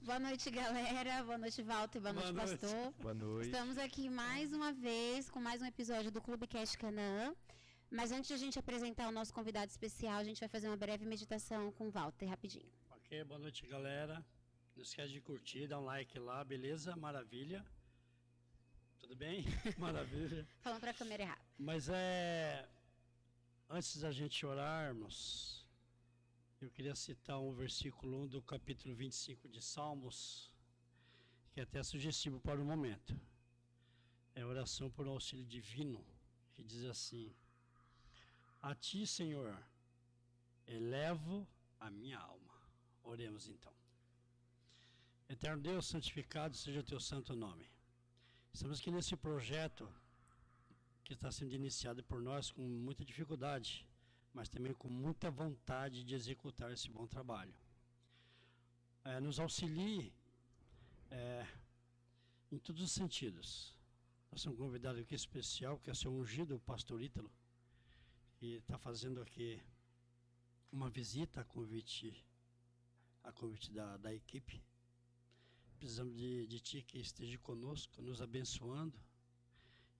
Boa noite, galera. Boa noite, Walter. Boa noite, pastor. Boa noite. Estamos aqui mais uma vez com mais um episódio do Clubecast Canaã. Mas antes de a gente apresentar o nosso convidado especial, a gente vai fazer uma breve meditação com o Walter, rapidinho. Ok, boa noite, galera. Não esquece de curtir, dar um like lá, beleza? Maravilha. Tudo bem? Maravilha. Falando para a câmera errada. Mas antes da gente orarmos, eu queria citar um versículo 1 do capítulo 25 de Salmos, que é até sugestivo para o momento. É a oração por auxílio divino, que diz assim: a ti, Senhor, elevo a minha alma. Oremos então. Eterno Deus, santificado seja o teu santo nome. Estamos aqui nesse projeto que está sendo iniciado por nós com muita dificuldade, mas também com muita vontade de executar esse bom trabalho. Nos auxilie em todos os sentidos. Nós temos um convidado aqui especial, que é o seu ungido, o pastor Ítalo, que está fazendo aqui uma visita a convite da equipe. Precisamos de ti que esteja conosco, nos abençoando,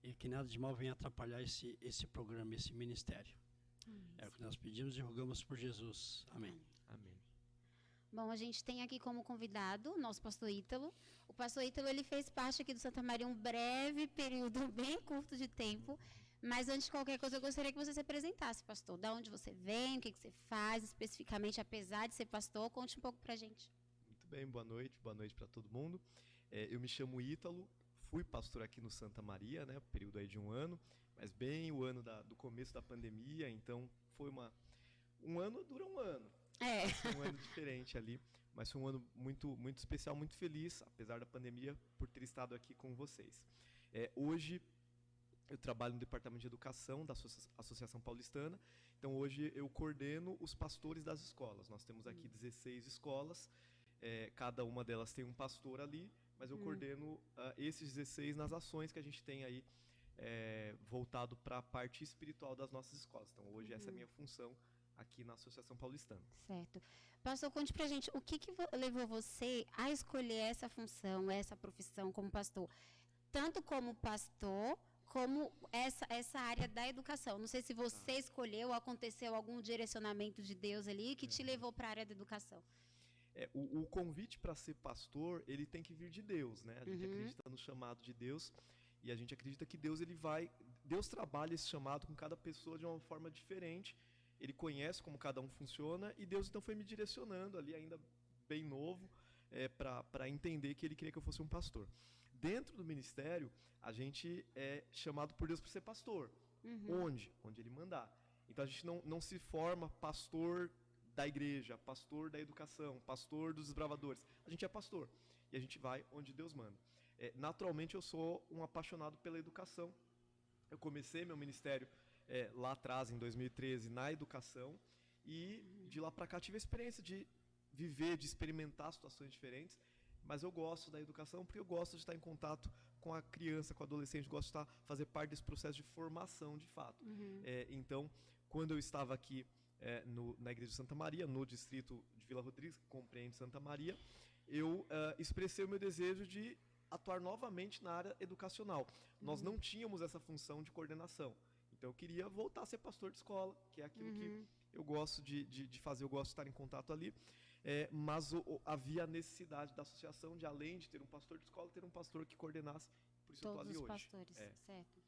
e que nada de mal venha atrapalhar esse programa, esse ministério. É o que nós pedimos e rogamos por Jesus. Amém. Amém. Bom, a gente tem aqui como convidado o nosso pastor Ítalo. O pastor Ítalo, ele fez parte aqui do Santa Maria um breve período, bem curto de tempo. Mas antes de qualquer coisa, eu gostaria que você se apresentasse, pastor. Da onde você vem, o que você faz especificamente, apesar de ser pastor. Conte um pouco pra gente. Muito bem, boa noite para todo mundo. Eu me chamo Ítalo, fui pastor aqui no Santa Maria, né, período aí de um ano, mas bem o ano do começo da pandemia, então foi um ano, dura um ano. Foi um ano diferente ali, mas foi um ano muito, muito especial, muito feliz, apesar da pandemia, por ter estado aqui com vocês. Hoje eu trabalho no Departamento de Educação da Associação Paulistana, então hoje eu coordeno os pastores das escolas. Nós temos aqui 16 escolas, cada uma delas tem um pastor ali, mas eu coordeno esses 16 nas ações que a gente tem aí voltado para a parte espiritual das nossas escolas. Então hoje essa é a minha função aqui na Associação Paulistana. Certo. Pastor, conte pra gente, o que levou você a escolher essa função, essa profissão como pastor? Tanto como pastor, como essa área da educação. Não sei se você escolheu ou aconteceu algum direcionamento de Deus ali que te levou para a área da educação. O convite para ser pastor, ele tem que vir de Deus, né? A gente acredita no chamado de Deus e a gente acredita que Deus trabalha esse chamado com cada pessoa de uma forma diferente. Ele conhece como cada um funciona e Deus então foi me direcionando ali, ainda bem novo, para entender que Ele queria que eu fosse um pastor. Dentro do ministério, a gente é chamado por Deus para ser pastor. Onde? Onde Ele mandar. Então a gente não se forma pastor da igreja, pastor da educação, pastor dos desbravadores. A gente é pastor e a gente vai onde Deus manda. Naturalmente eu sou um apaixonado pela educação. Eu comecei meu ministério lá atrás, em 2013, na educação, e de lá para cá tive a experiência de viver, de experimentar situações diferentes, mas eu gosto da educação porque eu gosto de estar em contato com a criança, com o adolescente, gosto de fazer parte desse processo de formação de fato. Então, quando eu estava aqui na Igreja de Santa Maria, no distrito de Vila Rodrigues, que compreende Santa Maria, eu expressei o meu desejo de atuar novamente na área educacional. Nós não tínhamos essa função de coordenação, então eu queria voltar a ser pastor de escola, que é aquilo que eu gosto de fazer, eu gosto de estar em contato ali, mas havia a necessidade da associação de, além de ter um pastor de escola, ter um pastor que coordenasse, por isso eu estou ali hoje. Todos os pastores, certo.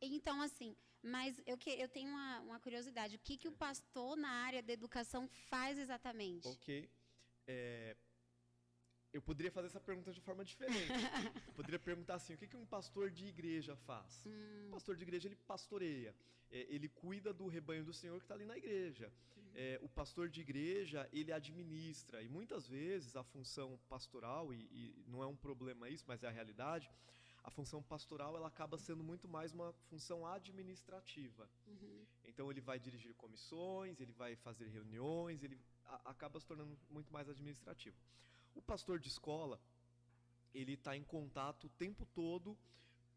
Então, assim, mas eu tenho uma curiosidade. O que o pastor na área da educação faz exatamente? Ok. Eu poderia fazer essa pergunta de forma diferente. Eu poderia perguntar assim, o que um pastor de igreja faz? Um pastor de igreja, ele pastoreia. Ele cuida do rebanho do Senhor que está ali na igreja. O pastor de igreja, ele administra. E muitas vezes a função pastoral, e não é um problema isso, mas é a realidade, a função pastoral ela acaba sendo muito mais uma função administrativa. Então ele vai dirigir comissões, ele vai fazer reuniões, ele acaba se tornando muito mais administrativo. O pastor de escola, ele está em contato o tempo todo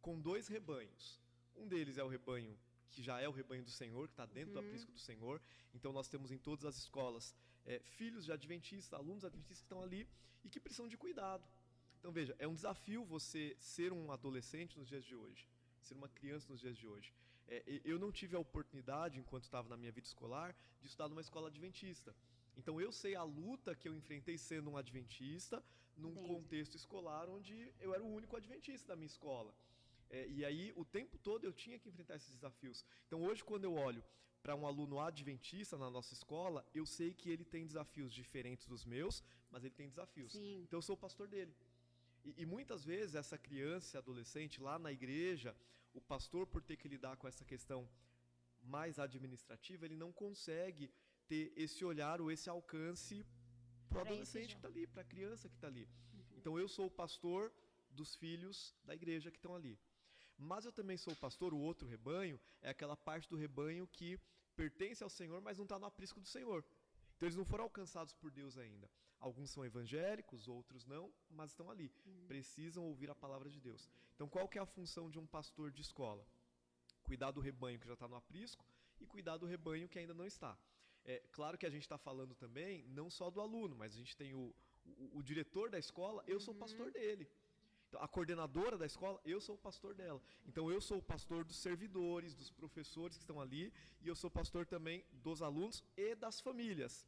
com dois rebanhos. Um deles é o rebanho que já é o rebanho do Senhor, que está dentro do aprisco do Senhor. Então nós temos em todas as escolas filhos de adventistas, alunos adventistas que estão ali e que precisam de cuidado. Então veja, é um desafio você ser um adolescente nos dias de hoje, ser uma criança nos dias de hoje. Eu não tive a oportunidade, enquanto estava na minha vida escolar, de estudar numa escola adventista. Então eu sei a luta que eu enfrentei sendo um adventista num contexto escolar onde eu era o único adventista da minha escola. E aí o tempo todo eu tinha que enfrentar esses desafios. Então hoje quando eu olho para um aluno adventista na nossa escola, eu sei que ele tem desafios diferentes dos meus, mas ele tem desafios. Sim. Então eu sou o pastor dele. E muitas vezes essa criança, adolescente lá na igreja, o pastor, por ter que lidar com essa questão mais administrativa, ele não consegue ter esse olhar ou esse alcance para o adolescente que está ali, para a criança que está ali. Então eu sou o pastor dos filhos da igreja que estão ali. Mas eu também sou o pastor, o outro rebanho, é aquela parte do rebanho que pertence ao Senhor, mas não está no aprisco do Senhor. Então eles não foram alcançados por Deus ainda. Alguns são evangélicos, outros não, mas estão ali. Precisam ouvir a palavra de Deus. Então qual que é a função de um pastor de escola? Cuidar do rebanho que já está no aprisco e cuidar do rebanho que ainda não está. Claro que a gente está falando também, não só do aluno, mas a gente tem o diretor da escola, eu sou o pastor dele. Então, a coordenadora da escola, eu sou o pastor dela. Então eu sou o pastor dos servidores, dos professores que estão ali, e eu sou pastor também dos alunos e das famílias.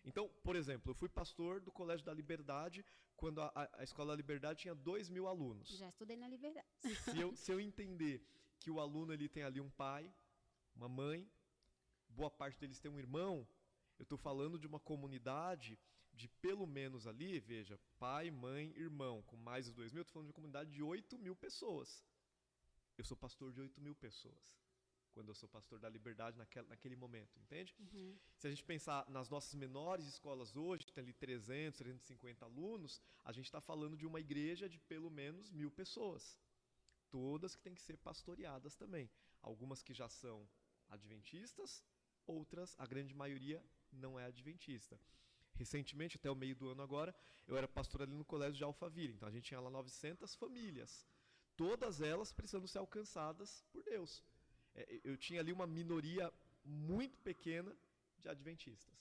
Então, por exemplo, eu fui pastor do Colégio da Liberdade, quando a Escola da Liberdade tinha 2.000 alunos. Já estudei na Liberdade. Se eu entender que o aluno ele tem ali um pai, uma mãe, boa parte deles tem um irmão, eu estou falando de uma comunidade de pelo menos ali, veja, pai, mãe, irmão, com mais os 2.000, eu estou falando de uma comunidade de 8.000 pessoas. Eu sou pastor de 8.000 pessoas, quando eu sou pastor da Liberdade naquele momento, entende? Se a gente pensar nas nossas menores escolas hoje, tem ali 300, 350 alunos, a gente está falando de uma igreja de pelo menos 1.000 pessoas. Todas que têm que ser pastoreadas também. Algumas que já são adventistas, outras, a grande maioria, não é adventista. Recentemente, até o meio do ano agora, eu era pastor ali no colégio de Alphaville. Então a gente tinha lá 900 famílias. Todas elas precisando ser alcançadas por Deus. Eu tinha ali uma minoria muito pequena de adventistas.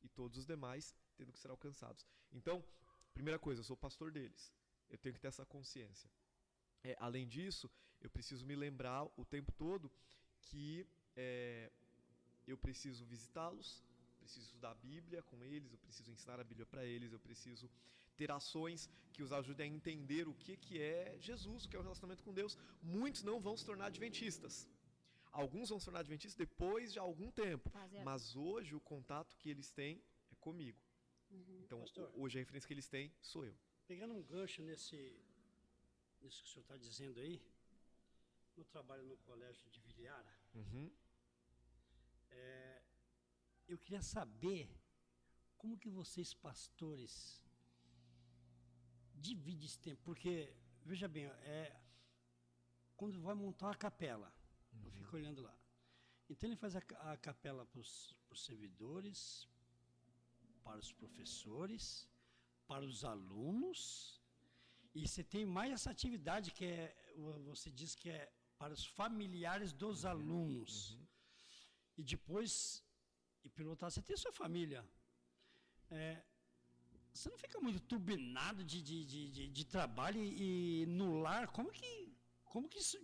E todos os demais tendo que ser alcançados. Então, primeira coisa, eu sou pastor deles. Eu tenho que ter essa consciência. Além disso, eu preciso me lembrar o tempo todo que eu preciso visitá-los, preciso estudar a Bíblia com eles, eu preciso ensinar a Bíblia para eles, eu preciso ter ações que os ajudem a entender o que é Jesus, o que é o relacionamento com Deus. Muitos não vão se tornar adventistas. Alguns vão se tornar adventistas depois de algum tempo, mas hoje o contato que eles têm é comigo. Então, pastor, hoje a referência que eles têm sou eu. Pegando um gancho nisso que o senhor está dizendo aí, eu trabalho no colégio de Vilhara. Eu queria saber como que vocês, pastores, dividem esse tempo, porque, veja bem, quando vai montar uma capela, eu fico olhando lá. Então ele faz a capela para os servidores, para os professores, para os alunos, e você tem mais essa atividade que você diz que é para os familiares dos alunos. E depois, e pelo outro lado, você tem a sua família. Você não fica muito turbinado de trabalho e no lar? Como que isso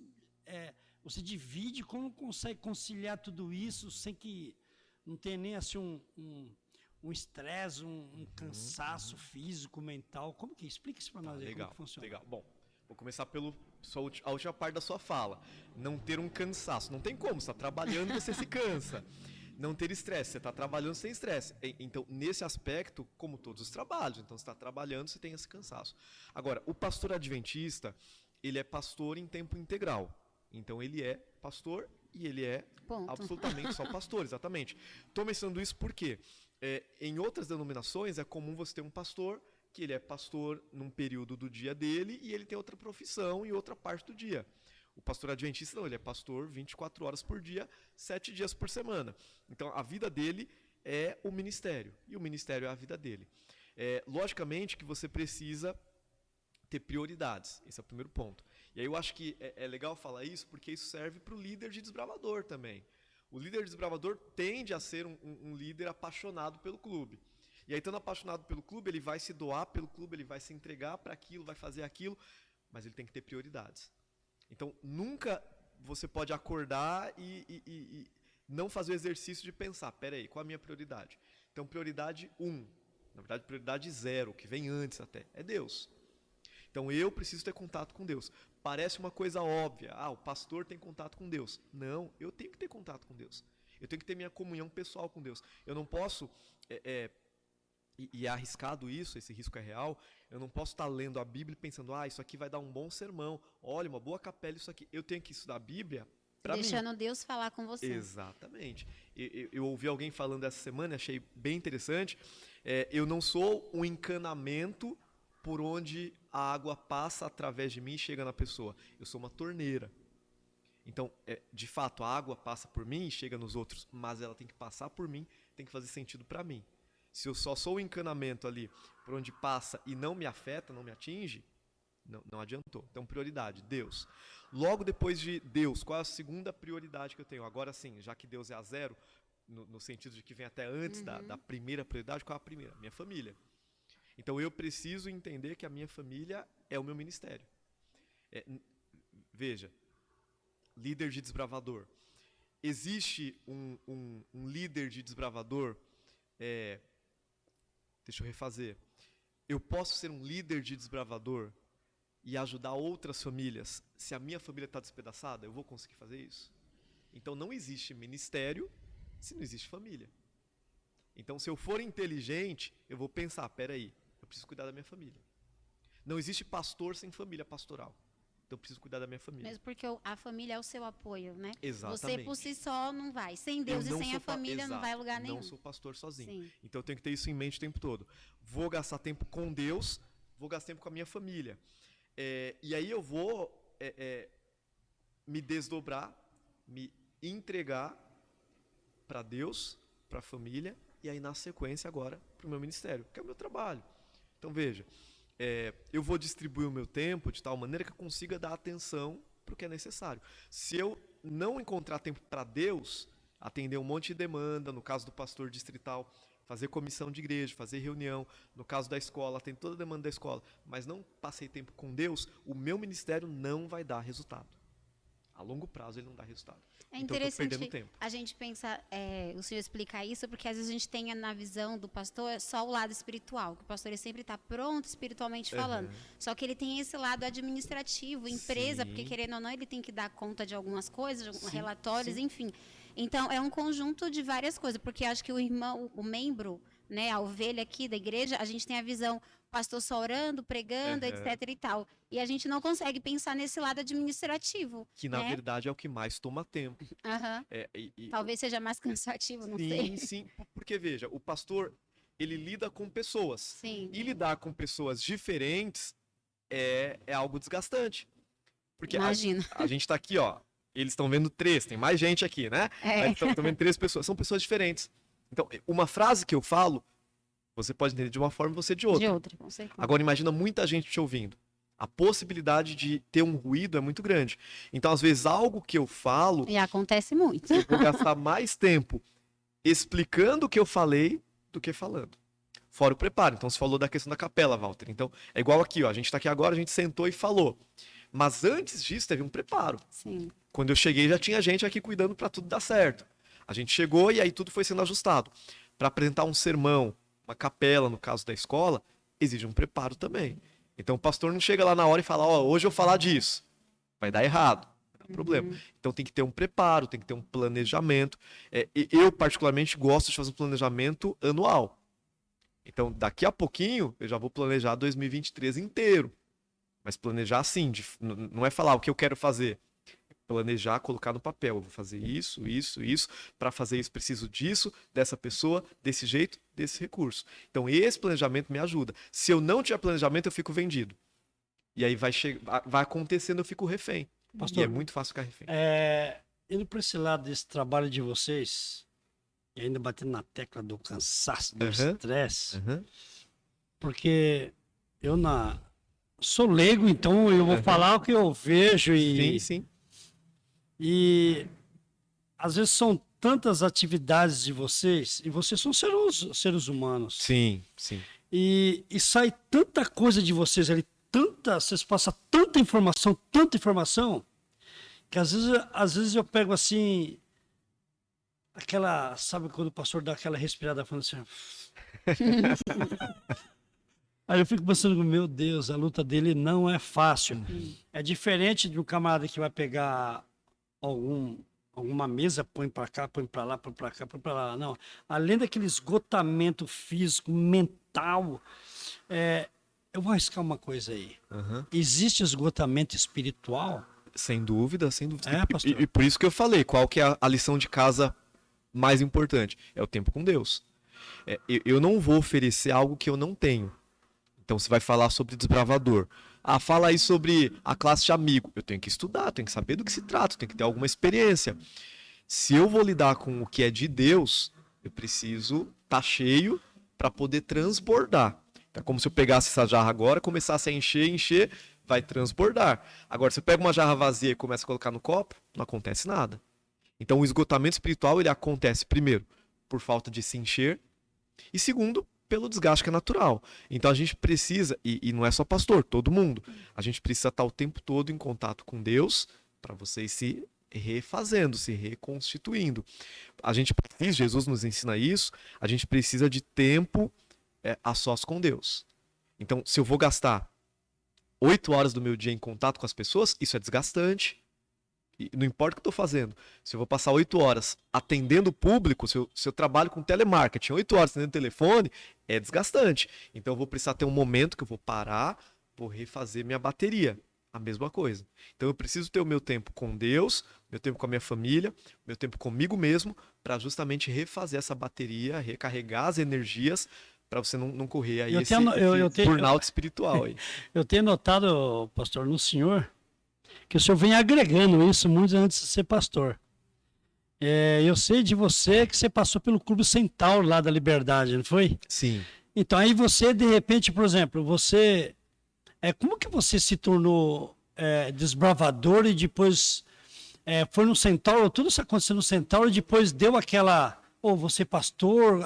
você divide, como consegue conciliar tudo isso sem que não tenha nem assim um estresse, um cansaço físico, mental? Como que explica isso para nós aí? Legal, como que funciona? Legal. Bom, vou começar pela a última parte da sua fala. Não ter um cansaço. Não tem como, você está trabalhando e você se cansa. Não ter estresse, você está trabalhando sem estresse. Então, nesse aspecto, como todos os trabalhos, então você está trabalhando, você tem esse cansaço. Agora, o pastor adventista, ele é pastor em tempo integral. Então, ele é pastor e ele é absolutamente só pastor, exatamente. Estou mencionando isso porque em outras denominações é comum você ter um pastor que ele é pastor num período do dia dele e ele tem outra profissão em outra parte do dia. O pastor adventista não, ele é pastor 24 horas por dia, 7 dias por semana. Então, a vida dele é o ministério, e o ministério é a vida dele. Logicamente que você precisa ter prioridades, esse é o primeiro ponto. E aí eu acho que é legal falar isso, porque isso serve para o líder de desbravador também. O líder de desbravador tende a ser um líder apaixonado pelo clube. E aí, estando apaixonado pelo clube, ele vai se doar pelo clube, ele vai se entregar para aquilo, vai fazer aquilo, mas ele tem que ter prioridades. Então, nunca você pode acordar e não fazer o exercício de pensar, peraí, qual a minha prioridade? Então, prioridade 1, na verdade, prioridade 0, que vem antes até, é Deus. Então, eu preciso ter contato com Deus. Parece uma coisa óbvia, o pastor tem contato com Deus. Não, eu tenho que ter contato com Deus. Eu tenho que ter minha comunhão pessoal com Deus. Eu não posso, e é arriscado isso, esse risco é real, eu não posso estar lendo a Bíblia e pensando, isso aqui vai dar um bom sermão, olha, uma boa capela, isso aqui. Eu tenho que estudar a Bíblia para mim. Deixando Deus falar com você. Exatamente. Eu ouvi alguém falando essa semana, achei bem interessante, eu não sou um encanamento por onde a água passa através de mim e chega na pessoa. Eu sou uma torneira. Então, de fato, a água passa por mim e chega nos outros, mas ela tem que passar por mim, tem que fazer sentido para mim. Se eu só sou o encanamento ali por onde passa e não me afeta, não me atinge, não adiantou. Então, prioridade, Deus. Logo depois de Deus, qual é a segunda prioridade que eu tenho? Agora sim, já que Deus é a 0, no sentido de que vem até antes da primeira prioridade, qual é a primeira? Minha família. Então, eu preciso entender que a minha família é o meu ministério. Veja, líder de desbravador. Existe um líder de desbravador, deixa eu refazer. Eu posso ser um líder de desbravador e ajudar outras famílias. Se a minha família está despedaçada, eu vou conseguir fazer isso? Então não existe ministério se não existe família. Então se eu for inteligente, eu vou pensar, peraí, eu preciso cuidar da minha família. Não existe pastor sem família pastoral. Então eu preciso cuidar da minha família. Mesmo porque a família é o seu apoio, né? Exatamente. Você por si só não vai. Sem Deus e sem a família não vai a lugar nenhum. Não sou pastor sozinho. Sim. Então eu tenho que ter isso em mente o tempo todo. Vou gastar tempo com Deus, vou gastar tempo com a minha família. E aí eu vou me desdobrar, me entregar para Deus, para a família, e aí na sequência agora para o meu ministério, que é o meu trabalho. Então veja, eu vou distribuir o meu tempo de tal maneira que eu consiga dar atenção para o que é necessário. Se eu não encontrar tempo para Deus, atender um monte de demanda, no caso do pastor distrital, fazer comissão de igreja, fazer reunião, no caso da escola, atender toda a demanda da escola, mas não passei tempo com Deus, o meu ministério não vai dar resultado. A longo prazo ele não dá resultado. É então, interessante a gente pensar, o senhor explicar isso, porque às vezes a gente tem na visão do pastor só o lado espiritual, que o pastor ele sempre está pronto espiritualmente falando. Só que ele tem esse lado administrativo, empresa, Sim. porque querendo ou não, ele tem que dar conta de algumas coisas, Sim, relatórios, sim. enfim. Então, é um conjunto de várias coisas, porque acho que o irmão, o membro, né, a ovelha aqui da igreja, a gente tem a visão, o pastor só orando, pregando, etc e tal. E a gente não consegue pensar nesse lado administrativo. Que, na né? verdade, é o que mais toma tempo. Talvez seja mais cansativo, não sim, sei. Sim, porque, veja, o pastor, ele lida com pessoas. Sim. E lidar com pessoas diferentes é algo desgastante. Porque Imagina. a gente está aqui, ó, eles estão vendo 3, tem mais gente aqui, né? Estão vendo 3 pessoas, são pessoas diferentes. Então, uma frase que eu falo, você pode entender de uma forma e você de outra. De outra, com certeza. Agora, imagina muita gente te ouvindo. A possibilidade de ter um ruído é muito grande. Então, às vezes, algo que eu falo... E acontece muito. Eu vou gastar mais tempo explicando o que eu falei do que falando. Fora o preparo. Então, você falou da questão da capela, Walter. Então, é igual aqui, ó. A gente está aqui agora, a gente sentou e falou. Mas antes disso, teve um preparo. Sim. Quando eu cheguei, já tinha gente aqui cuidando para tudo dar certo. A gente chegou e aí tudo foi sendo ajustado. Para apresentar um sermão, uma capela, no caso da escola, exige um preparo também. Então o pastor não chega lá na hora e fala, hoje eu vou falar disso. Vai dar errado, vai dar problema. Então tem que ter um preparo, tem que ter um planejamento. Eu, particularmente, gosto de fazer um planejamento anual. Então, daqui a pouquinho, eu já vou planejar 2023 inteiro. Mas planejar assim, não é falar o que eu quero fazer. Planejar, colocar no papel. Eu vou fazer isso. Para fazer isso, preciso disso, dessa pessoa, desse jeito, desse recurso. Então, esse planejamento me ajuda. Se eu não tiver planejamento, eu fico vendido. E aí vai acontecendo, eu fico refém. Pastor, e é muito fácil ficar refém. Indo para esse lado desse trabalho de vocês, e ainda batendo na tecla do cansaço, do estresse, porque eu sou leigo, então eu vou falar o que eu vejo e... Sim. E às vezes são tantas atividades de vocês, e vocês são seres humanos. Sim, sim. E sai tanta coisa de vocês ali, vocês passam tanta informação, que às vezes eu pego assim, sabe quando o pastor dá aquela respirada falando assim... Aí eu fico pensando, meu Deus, a luta dele não é fácil. É diferente de um camarada que vai pegar alguma mesa, põe para cá, põe para lá, põe para cá, põe para lá. Não. Além daquele esgotamento físico, mental, eu vou arriscar uma coisa aí. Existe esgotamento espiritual? Sem dúvida, sem dúvida. Pastor? E por isso que eu falei, qual que é a lição de casa mais importante? É o tempo com Deus. Eu não vou oferecer algo que eu não tenho. Então você vai falar sobre desbravador. Fala aí sobre a classe de amigo. Eu tenho que estudar, tenho que saber do que se trata, tenho que ter alguma experiência. Se eu vou lidar com o que é de Deus, eu preciso estar cheio para poder transbordar. É como se eu pegasse essa jarra agora, começasse a encher, vai transbordar. Agora, se eu pego uma jarra vazia e começo a colocar no copo, não acontece nada. Então o esgotamento espiritual ele acontece, primeiro, por falta de se encher, e segundo, pelo desgaste que é natural. Então a gente precisa, e não é só pastor, todo mundo, a gente precisa estar o tempo todo em contato com Deus para vocês se refazendo, se reconstituindo. A gente precisa, Jesus nos ensina isso, a gente precisa de tempo a sós com Deus. Então, se eu vou gastar 8 horas do meu dia em contato com as pessoas, isso é desgastante. E não importa o que eu estou fazendo. Se eu vou passar 8 horas atendendo o público, se eu trabalho com telemarketing, 8 horas atendendo o telefone, é desgastante. Então eu vou precisar ter um momento que eu vou parar, vou refazer minha bateria. A mesma coisa. Então eu preciso ter o meu tempo com Deus, meu tempo com a minha família, meu tempo comigo mesmo, para justamente refazer essa bateria, recarregar as energias, para você não correr aí esse burnout espiritual aí. Eu tenho notado, pastor, no senhor, que o senhor vem agregando isso muito antes de ser pastor. Eu sei de você que você passou pelo Clube Centauro lá da Liberdade, não foi? Sim. Então aí você, de repente, por exemplo, como que você se tornou desbravador e depois foi no Centauro, tudo isso aconteceu no Centauro e depois deu aquela, você pastor...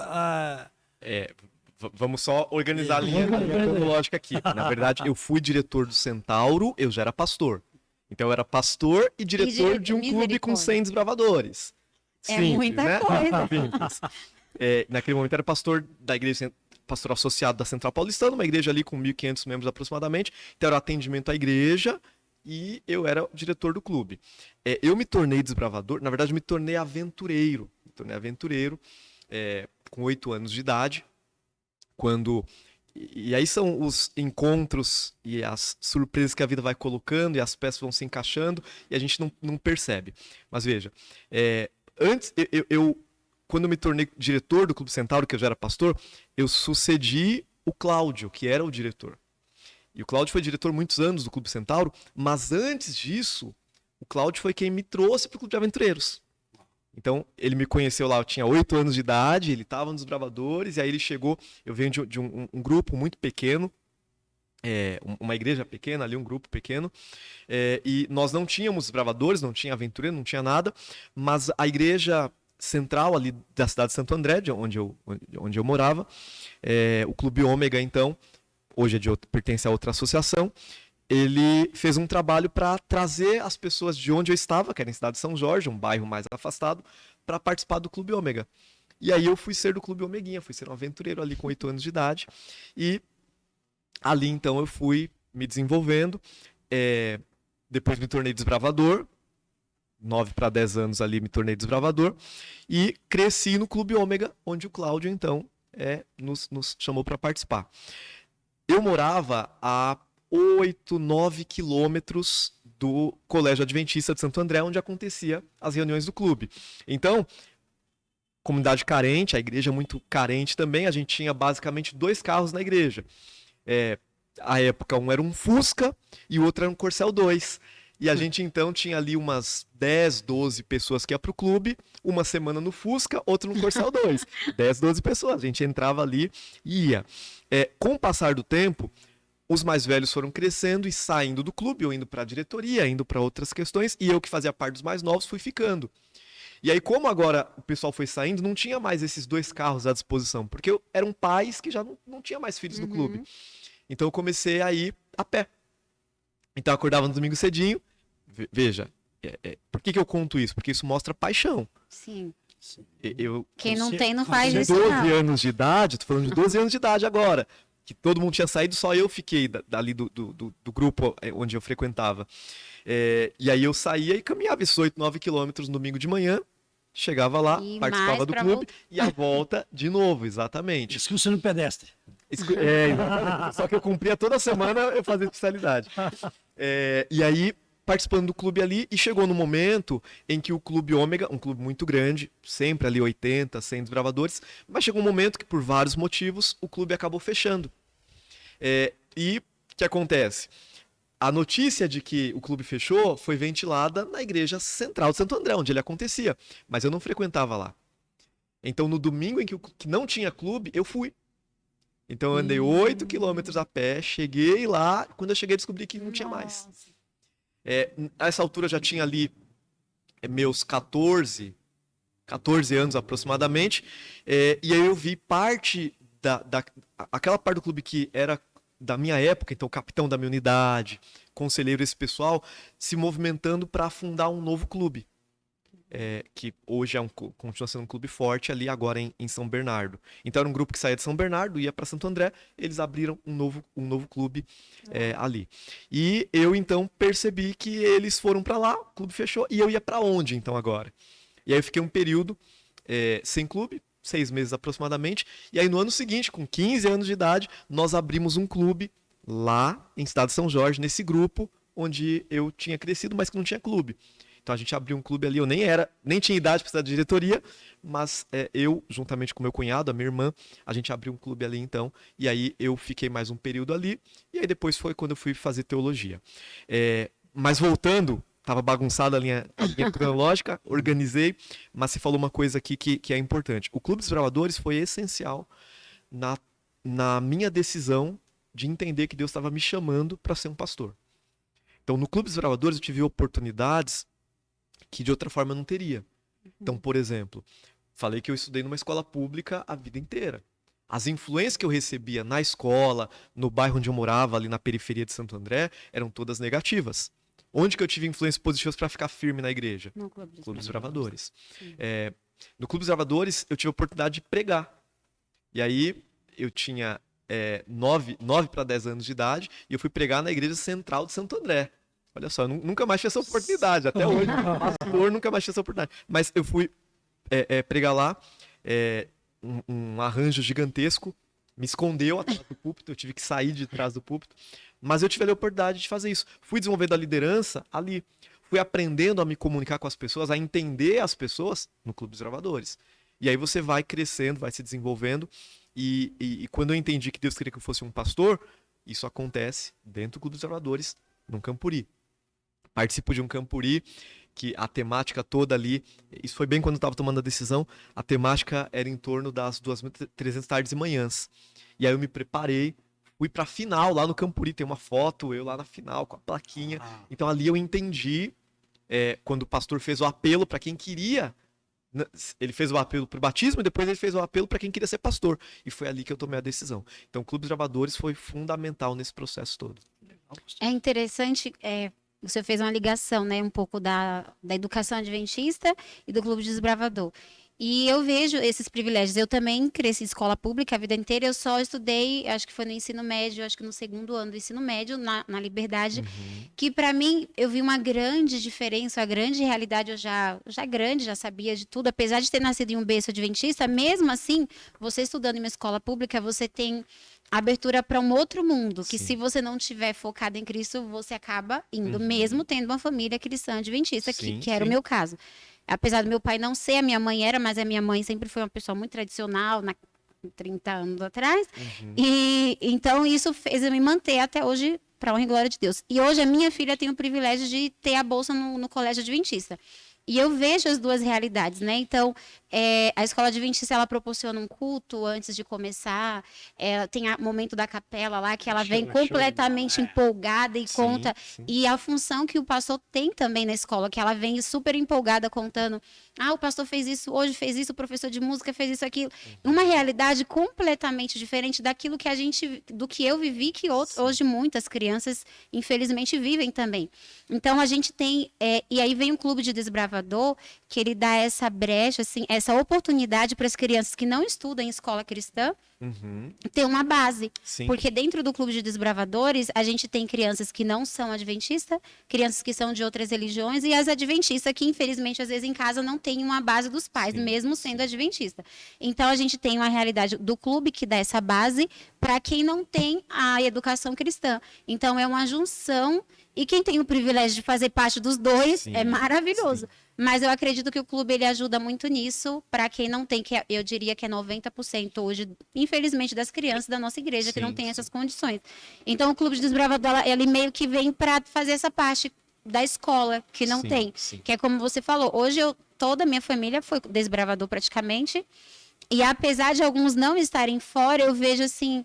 Vamos só organizar a linha cronológica aqui. Na verdade, eu fui diretor do Centauro, eu já era pastor. Então eu era pastor e diretor de um clube com 100 desbravadores. Simples, muita coisa. Naquele momento era pastor da igreja, pastor associado da Central Paulistana, uma igreja ali com 1.500 membros aproximadamente. Então era atendimento à igreja e eu era o diretor do clube. Eu me tornei desbravador, na verdade me tornei aventureiro. Com 8 anos de idade, E aí são os encontros e as surpresas que a vida vai colocando e as peças vão se encaixando e a gente não percebe. Mas veja, antes, quando eu me tornei diretor do Clube Centauro, que eu já era pastor, eu sucedi o Cláudio, que era o diretor. E o Cláudio foi diretor muitos anos do Clube Centauro, mas antes disso, o Cláudio foi quem me trouxe para o Clube de Aventureiros. Então, ele me conheceu lá, eu tinha 8 anos de idade, ele estava nos Desbravadores, e aí ele chegou, eu venho de um grupo muito pequeno, uma igreja pequena ali, um grupo pequeno, e nós não tínhamos Desbravadores, não tinha aventureiro, não tinha nada, mas a igreja central ali da cidade de Santo André, onde eu morava, o Clube Ômega, então, hoje pertence a outra associação, ele fez um trabalho para trazer as pessoas de onde eu estava, que era em Cidade de São Jorge, um bairro mais afastado, para participar do Clube Ômega. E aí eu fui ser do Clube Omeguinha, fui ser um aventureiro ali com 8 anos de idade. E ali então eu fui me desenvolvendo. Depois me tornei desbravador. 9 para 10 anos ali me tornei desbravador. E cresci no Clube Ômega, onde o Cláudio então nos chamou para participar. Eu morava a 8, 9 quilômetros do Colégio Adventista de Santo André, onde acontecia as reuniões do clube. Então, comunidade carente, a igreja muito carente também, a gente tinha basicamente 2 carros na igreja. À época, um era um Fusca e o outro era um Corcel 2. E a gente então tinha ali umas 10, 12 pessoas que iam para o clube, uma semana no Fusca, outra no Corcel 2. 10, 12 pessoas, a gente entrava ali e ia. Com o passar do tempo, os mais velhos foram crescendo e saindo do clube, ou indo para a diretoria, indo para outras questões, e eu que fazia parte dos mais novos fui ficando. E aí, como agora o pessoal foi saindo, não tinha mais esses 2 carros à disposição, porque eram pais que já não tinha mais filhos no clube. Então eu comecei a ir a pé. Então eu acordava no domingo cedinho. Veja, por que eu conto isso? Porque isso mostra paixão. Sim. Quem não tem, não faz isso. 12 anos de idade, tô falando de 12 anos de idade agora, que todo mundo tinha saído, só eu fiquei dali do grupo onde eu frequentava. E aí eu saía e caminhava esses 8, 9 quilômetros no domingo de manhã, chegava lá, participava do clube e a volta de novo, exatamente. Excurso no pedestre. Só que eu cumpria toda semana, eu fazia especialidade. E aí, participando do clube ali, e chegou no momento em que o Clube Ômega, um clube muito grande, sempre ali 80, 100 desbravadores, mas chegou um momento que, por vários motivos, o clube acabou fechando. E o que acontece? A notícia de que o clube fechou foi ventilada na igreja central de Santo André, onde ele acontecia, mas eu não frequentava lá. Então, no domingo em que não tinha clube, eu fui. Então, eu andei 8 quilômetros a pé, cheguei lá, quando eu cheguei descobri que não tinha mais. A essa altura eu já tinha ali meus 14 anos aproximadamente, e aí eu vi parte aquela parte do clube que era da minha época, então o capitão da minha unidade, conselheiro, esse pessoal, se movimentando para fundar um novo clube, que hoje continua sendo um clube forte ali agora em São Bernardo. Então era um grupo que saía de São Bernardo, ia para Santo André, eles abriram um novo clube ali. E eu então percebi que eles foram para lá, o clube fechou, e eu ia para onde então agora? E aí eu fiquei um período sem clube, 6 meses aproximadamente, e aí no ano seguinte, com 15 anos de idade, nós abrimos um clube lá em Cidade de São Jorge, nesse grupo onde eu tinha crescido, mas que não tinha clube. Então a gente abriu um clube ali, eu nem tinha idade para estar de diretoria, mas eu, juntamente com meu cunhado, a minha irmã, a gente abriu um clube ali então, e aí eu fiquei mais um período ali, e aí depois foi quando eu fui fazer teologia. Mas voltando, estava bagunçada a linha cronológica, organizei, mas você falou uma coisa aqui que é importante. O Clube dos Bravadores foi essencial na minha decisão de entender que Deus estava me chamando para ser um pastor. Então no Clube dos Bravadores eu tive oportunidades que de outra forma eu não teria. Então, por exemplo, falei que eu estudei numa escola pública a vida inteira. As influências que eu recebia na escola, no bairro onde eu morava, ali na periferia de Santo André, eram todas negativas. Onde que eu tive influências positivas para ficar firme na igreja? No Clube dos Bravadores. No Clube dos Bravadores, eu tive a oportunidade de pregar. E aí, eu tinha 9 para 10 anos de idade, e eu fui pregar na igreja central de Santo André. Olha só, eu nunca mais tive essa oportunidade, até hoje, pastor, nunca mais tive essa oportunidade. Mas eu fui pregar lá, um arranjo gigantesco, me escondeu atrás do púlpito, eu tive que sair de trás do púlpito, mas eu tive a oportunidade de fazer isso. Fui desenvolvendo a liderança ali, fui aprendendo a me comunicar com as pessoas, a entender as pessoas no Clube dos Bravadores. E aí você vai crescendo, vai se desenvolvendo, e quando eu entendi que Deus queria que eu fosse um pastor, isso acontece dentro do Clube dos Bravadores, num Campuri. Participo de um Campuri que a temática toda ali, isso foi bem quando eu estava tomando a decisão, a temática era em torno das 2.300 tardes e manhãs. E aí eu me preparei, fui para a final lá no Campuri, tem uma foto, eu lá na final com a plaquinha. Então ali eu entendi, quando o pastor fez o apelo para quem queria, ele fez o apelo para o batismo e depois ele fez o apelo para quem queria ser pastor. E foi ali que eu tomei a decisão. Então o Clube dos Bravadores foi fundamental nesse processo todo. É interessante, você fez uma ligação, né, um pouco da educação adventista e do Clube de Desbravador. E eu vejo esses privilégios. Eu também cresci em escola pública a vida inteira, eu só estudei, acho que foi no ensino médio, acho que no 2º ano do ensino médio, na Liberdade, que para mim, eu vi uma grande diferença, a grande realidade, eu já grande, já sabia de tudo, apesar de ter nascido em um berço adventista, mesmo assim, você estudando em uma escola pública, você tem abertura para um outro mundo, que se você não tiver focado em Cristo, você acaba indo, mesmo tendo uma família cristã adventista, que era o meu caso. Apesar do meu pai não ser, a minha mãe era, mas a minha mãe sempre foi uma pessoa muito tradicional, 30 anos atrás. E então isso fez eu me manter até hoje, para a honra e glória de Deus. E hoje a minha filha tem o privilégio de ter a bolsa no colégio adventista. E eu vejo as duas realidades, né? Então, a escola adventista, ela proporciona um culto antes de começar, tem o momento da capela lá, que ela vem completamente empolgada e conta, e a função que o pastor tem também na escola, que ela vem super empolgada contando, o pastor fez isso hoje, fez isso, o professor de música fez isso, aquilo. Uma realidade completamente diferente daquilo que do que eu vivi, que hoje muitas crianças, infelizmente, vivem também. Então, a gente tem, e aí vem o Clube de Desbravador, que ele dá essa brecha, assim, essa oportunidade para as crianças que não estudam em escola cristã, ter uma base. Sim. Porque dentro do Clube de Desbravadores, a gente tem crianças que não são adventistas, crianças que são de outras religiões, e as adventistas que, infelizmente, às vezes em casa não tem uma base dos pais, sim, mesmo sendo adventista. Então, a gente tem uma realidade do clube que dá essa base para quem não tem a educação cristã. Então, é uma junção, e quem tem o privilégio de fazer parte dos dois, sim, é maravilhoso. Sim. Mas eu acredito que o clube ele ajuda muito nisso, para quem não tem, que eu diria que é 90% hoje, infelizmente, das crianças da nossa igreja, sim, que não tem essas condições. Então, o Clube de Desbravador, ele meio que vem para fazer essa parte da escola, que não, sim, tem. Sim. Que é como você falou, hoje toda a minha família foi desbravador praticamente, e apesar de alguns não estarem fora, eu vejo assim...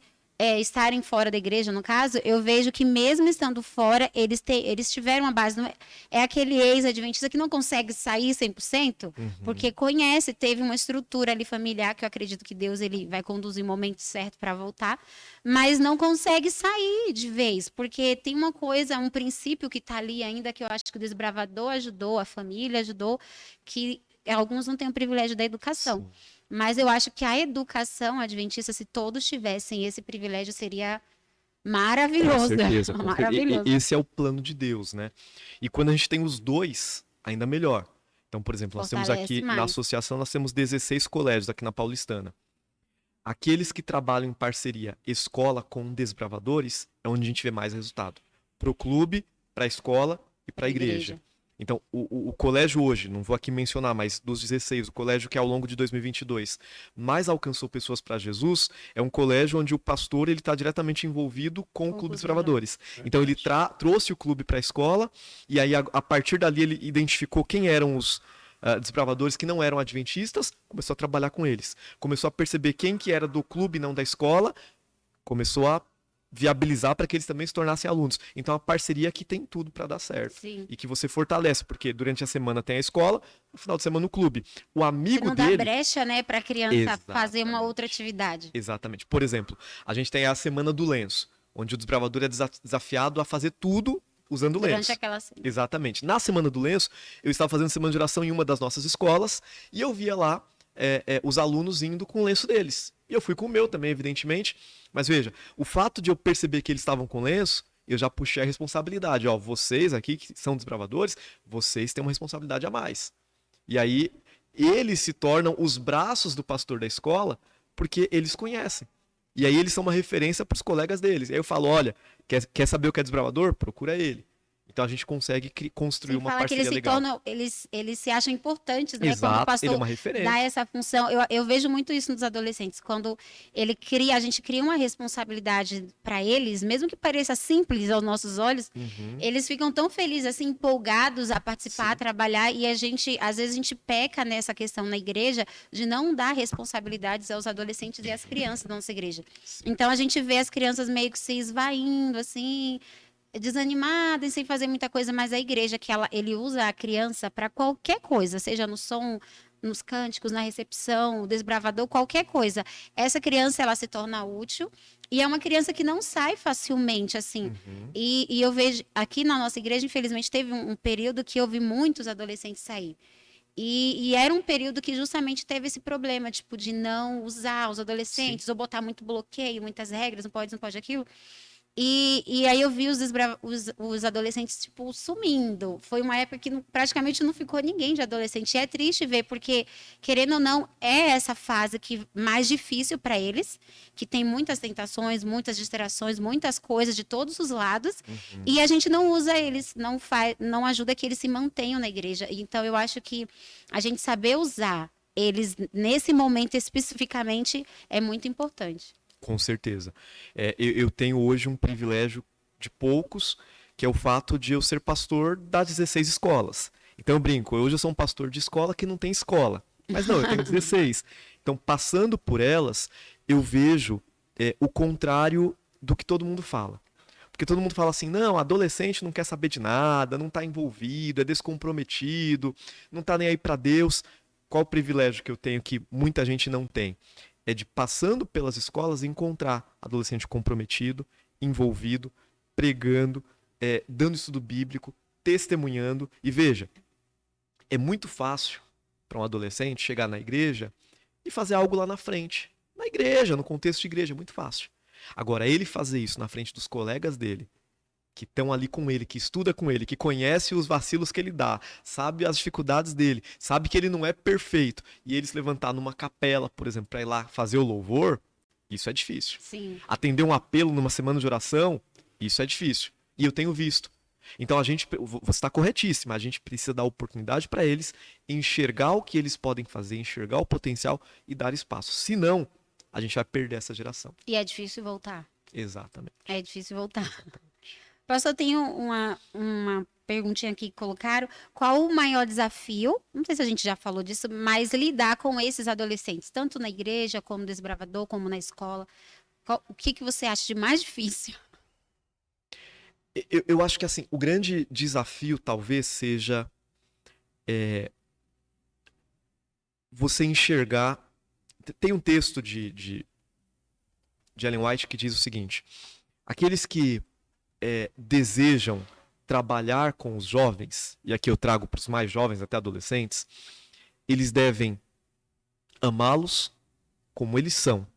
estarem fora da igreja, no caso, eu vejo que mesmo estando fora, eles tiveram uma base. Não é aquele ex-adventista que não consegue sair 100%, porque conhece, teve uma estrutura ali familiar, que eu acredito que Deus ele vai conduzir o momento certo para voltar, mas não consegue sair de vez, porque tem uma coisa, um princípio que está ali ainda, que eu acho que o desbravador ajudou, a família ajudou, que alguns não têm o privilégio da educação. Sim. Mas eu acho que a educação adventista, se todos tivessem esse privilégio, seria maravilhoso. Com certeza. Maravilhoso. Esse é o plano de Deus, né? E quando a gente tem os dois, ainda melhor. Então, por exemplo, nós temos aqui na associação, nós temos 16 colégios aqui na Paulistana. Aqueles que trabalham em parceria escola com desbravadores é onde a gente vê mais resultado. Para o clube, para a escola e para a igreja. Então, o colégio hoje, não vou aqui mencionar, mas dos 16, o colégio que ao longo de 2022 mais alcançou pessoas para Jesus, é um colégio onde o pastor está diretamente envolvido com o Clube dos Desbravadores. Então, ele trouxe o clube para a escola, e aí a partir dali ele identificou quem eram os desbravadores que não eram adventistas, começou a trabalhar com eles. Começou a perceber quem que era do clube, não da escola, começou a viabilizar para que eles também se tornassem alunos. Então, a parceria aqui tem tudo para dar certo. Sim. E que você fortalece, porque durante a semana tem a escola, no final de semana o clube. O amigo dele... Não dá brecha, né, para a criança fazer uma outra atividade. Exatamente. Por exemplo, a gente tem a Semana do Lenço, onde o desbravador é desafiado a fazer tudo usando lenço. Durante aquela semana. Exatamente. Na Semana do Lenço, eu estava fazendo semana de oração em uma das nossas escolas, e eu via lá os alunos indo com o lenço deles. E eu fui com o meu também, evidentemente. Mas veja, o fato de eu perceber que eles estavam com lenço, eu já puxei a responsabilidade. Ó, vocês aqui que são desbravadores, vocês têm uma responsabilidade a mais. E aí, eles se tornam os braços do pastor da escola, porque eles conhecem. E aí, eles são uma referência para os colegas deles. E aí eu falo, olha, quer saber o que é desbravador? Procura ele. Então a gente consegue construir uma parceria legal. Eles se acham importantes, né? Exato, quando o pastor ele é uma referência. dá essa função. Eu vejo muito isso nos adolescentes. Quando a gente cria uma responsabilidade para eles, mesmo que pareça simples aos nossos olhos, eles ficam tão felizes, assim, empolgados a participar, a trabalhar, e às vezes a gente peca nessa questão na igreja de não dar responsabilidades aos adolescentes e às crianças da nossa igreja. Sim. Então a gente vê as crianças meio que se esvaindo, assim, desanimada e sem fazer muita coisa, mas a igreja ele usa a criança para qualquer coisa, seja no som, nos cânticos, na recepção, o desbravador, qualquer coisa. Essa criança ela se torna útil e é uma criança que não sai facilmente assim. E eu vejo aqui na nossa igreja, infelizmente, teve um período que eu vi muitos adolescentes sair. E era um período que justamente teve esse problema, tipo, de não usar os adolescentes, ou botar muito bloqueio, muitas regras, não pode aquilo. E aí eu vi os adolescentes, tipo, sumindo. Foi uma época que praticamente não ficou ninguém de adolescente. E é triste ver, porque, querendo ou não, é essa fase mais difícil para eles, que tem muitas tentações, muitas distrações, muitas coisas de todos os lados. E a gente não usa eles, não ajuda que eles se mantenham na igreja. Então, eu acho que a gente saber usar eles nesse momento especificamente é muito importante. Com certeza. Eu tenho hoje um privilégio de poucos, que é o fato de eu ser pastor das 16 escolas. Então eu brinco, hoje eu sou um pastor de escola que não tem escola. Mas não, eu tenho 16. Então, passando por elas, eu vejo o contrário do que todo mundo fala. Porque todo mundo fala assim, não, adolescente não quer saber de nada, não está envolvido, é descomprometido, não está nem aí para Deus. Qual o privilégio que eu tenho que muita gente não tem? É de, passando pelas escolas, encontrar adolescente comprometido, envolvido, pregando, dando estudo bíblico, testemunhando. E veja, é muito fácil para um adolescente chegar na igreja e fazer algo lá na frente. Na igreja, no contexto de igreja, é muito fácil. Agora, ele fazer isso na frente dos colegas dele, que estão ali com ele, que estuda com ele, que conhece os vacilos que ele dá, sabe as dificuldades dele, sabe que ele não é perfeito, e ele se levantar numa capela, por exemplo, para ir lá fazer o louvor, isso é difícil. Sim. Atender um apelo numa semana de oração, isso é difícil. E eu tenho visto. Então você está corretíssima, a gente precisa dar oportunidade para eles enxergar o que eles podem fazer, enxergar o potencial e dar espaço. Senão, a gente vai perder essa geração. E é difícil voltar. Exatamente. É difícil voltar. Pastor, eu tenho uma perguntinha aqui que colocaram. Qual o maior desafio? Não sei se a gente já falou disso, mas lidar com esses adolescentes, tanto na igreja, como no desbravador, como na escola. O que você acha de mais difícil? Eu acho que assim, o grande desafio talvez seja você enxergar. Tem um texto de Ellen White que diz o seguinte: aqueles que desejam trabalhar com os jovens, e aqui eu trago para os mais jovens, até adolescentes, eles devem amá-los como eles são,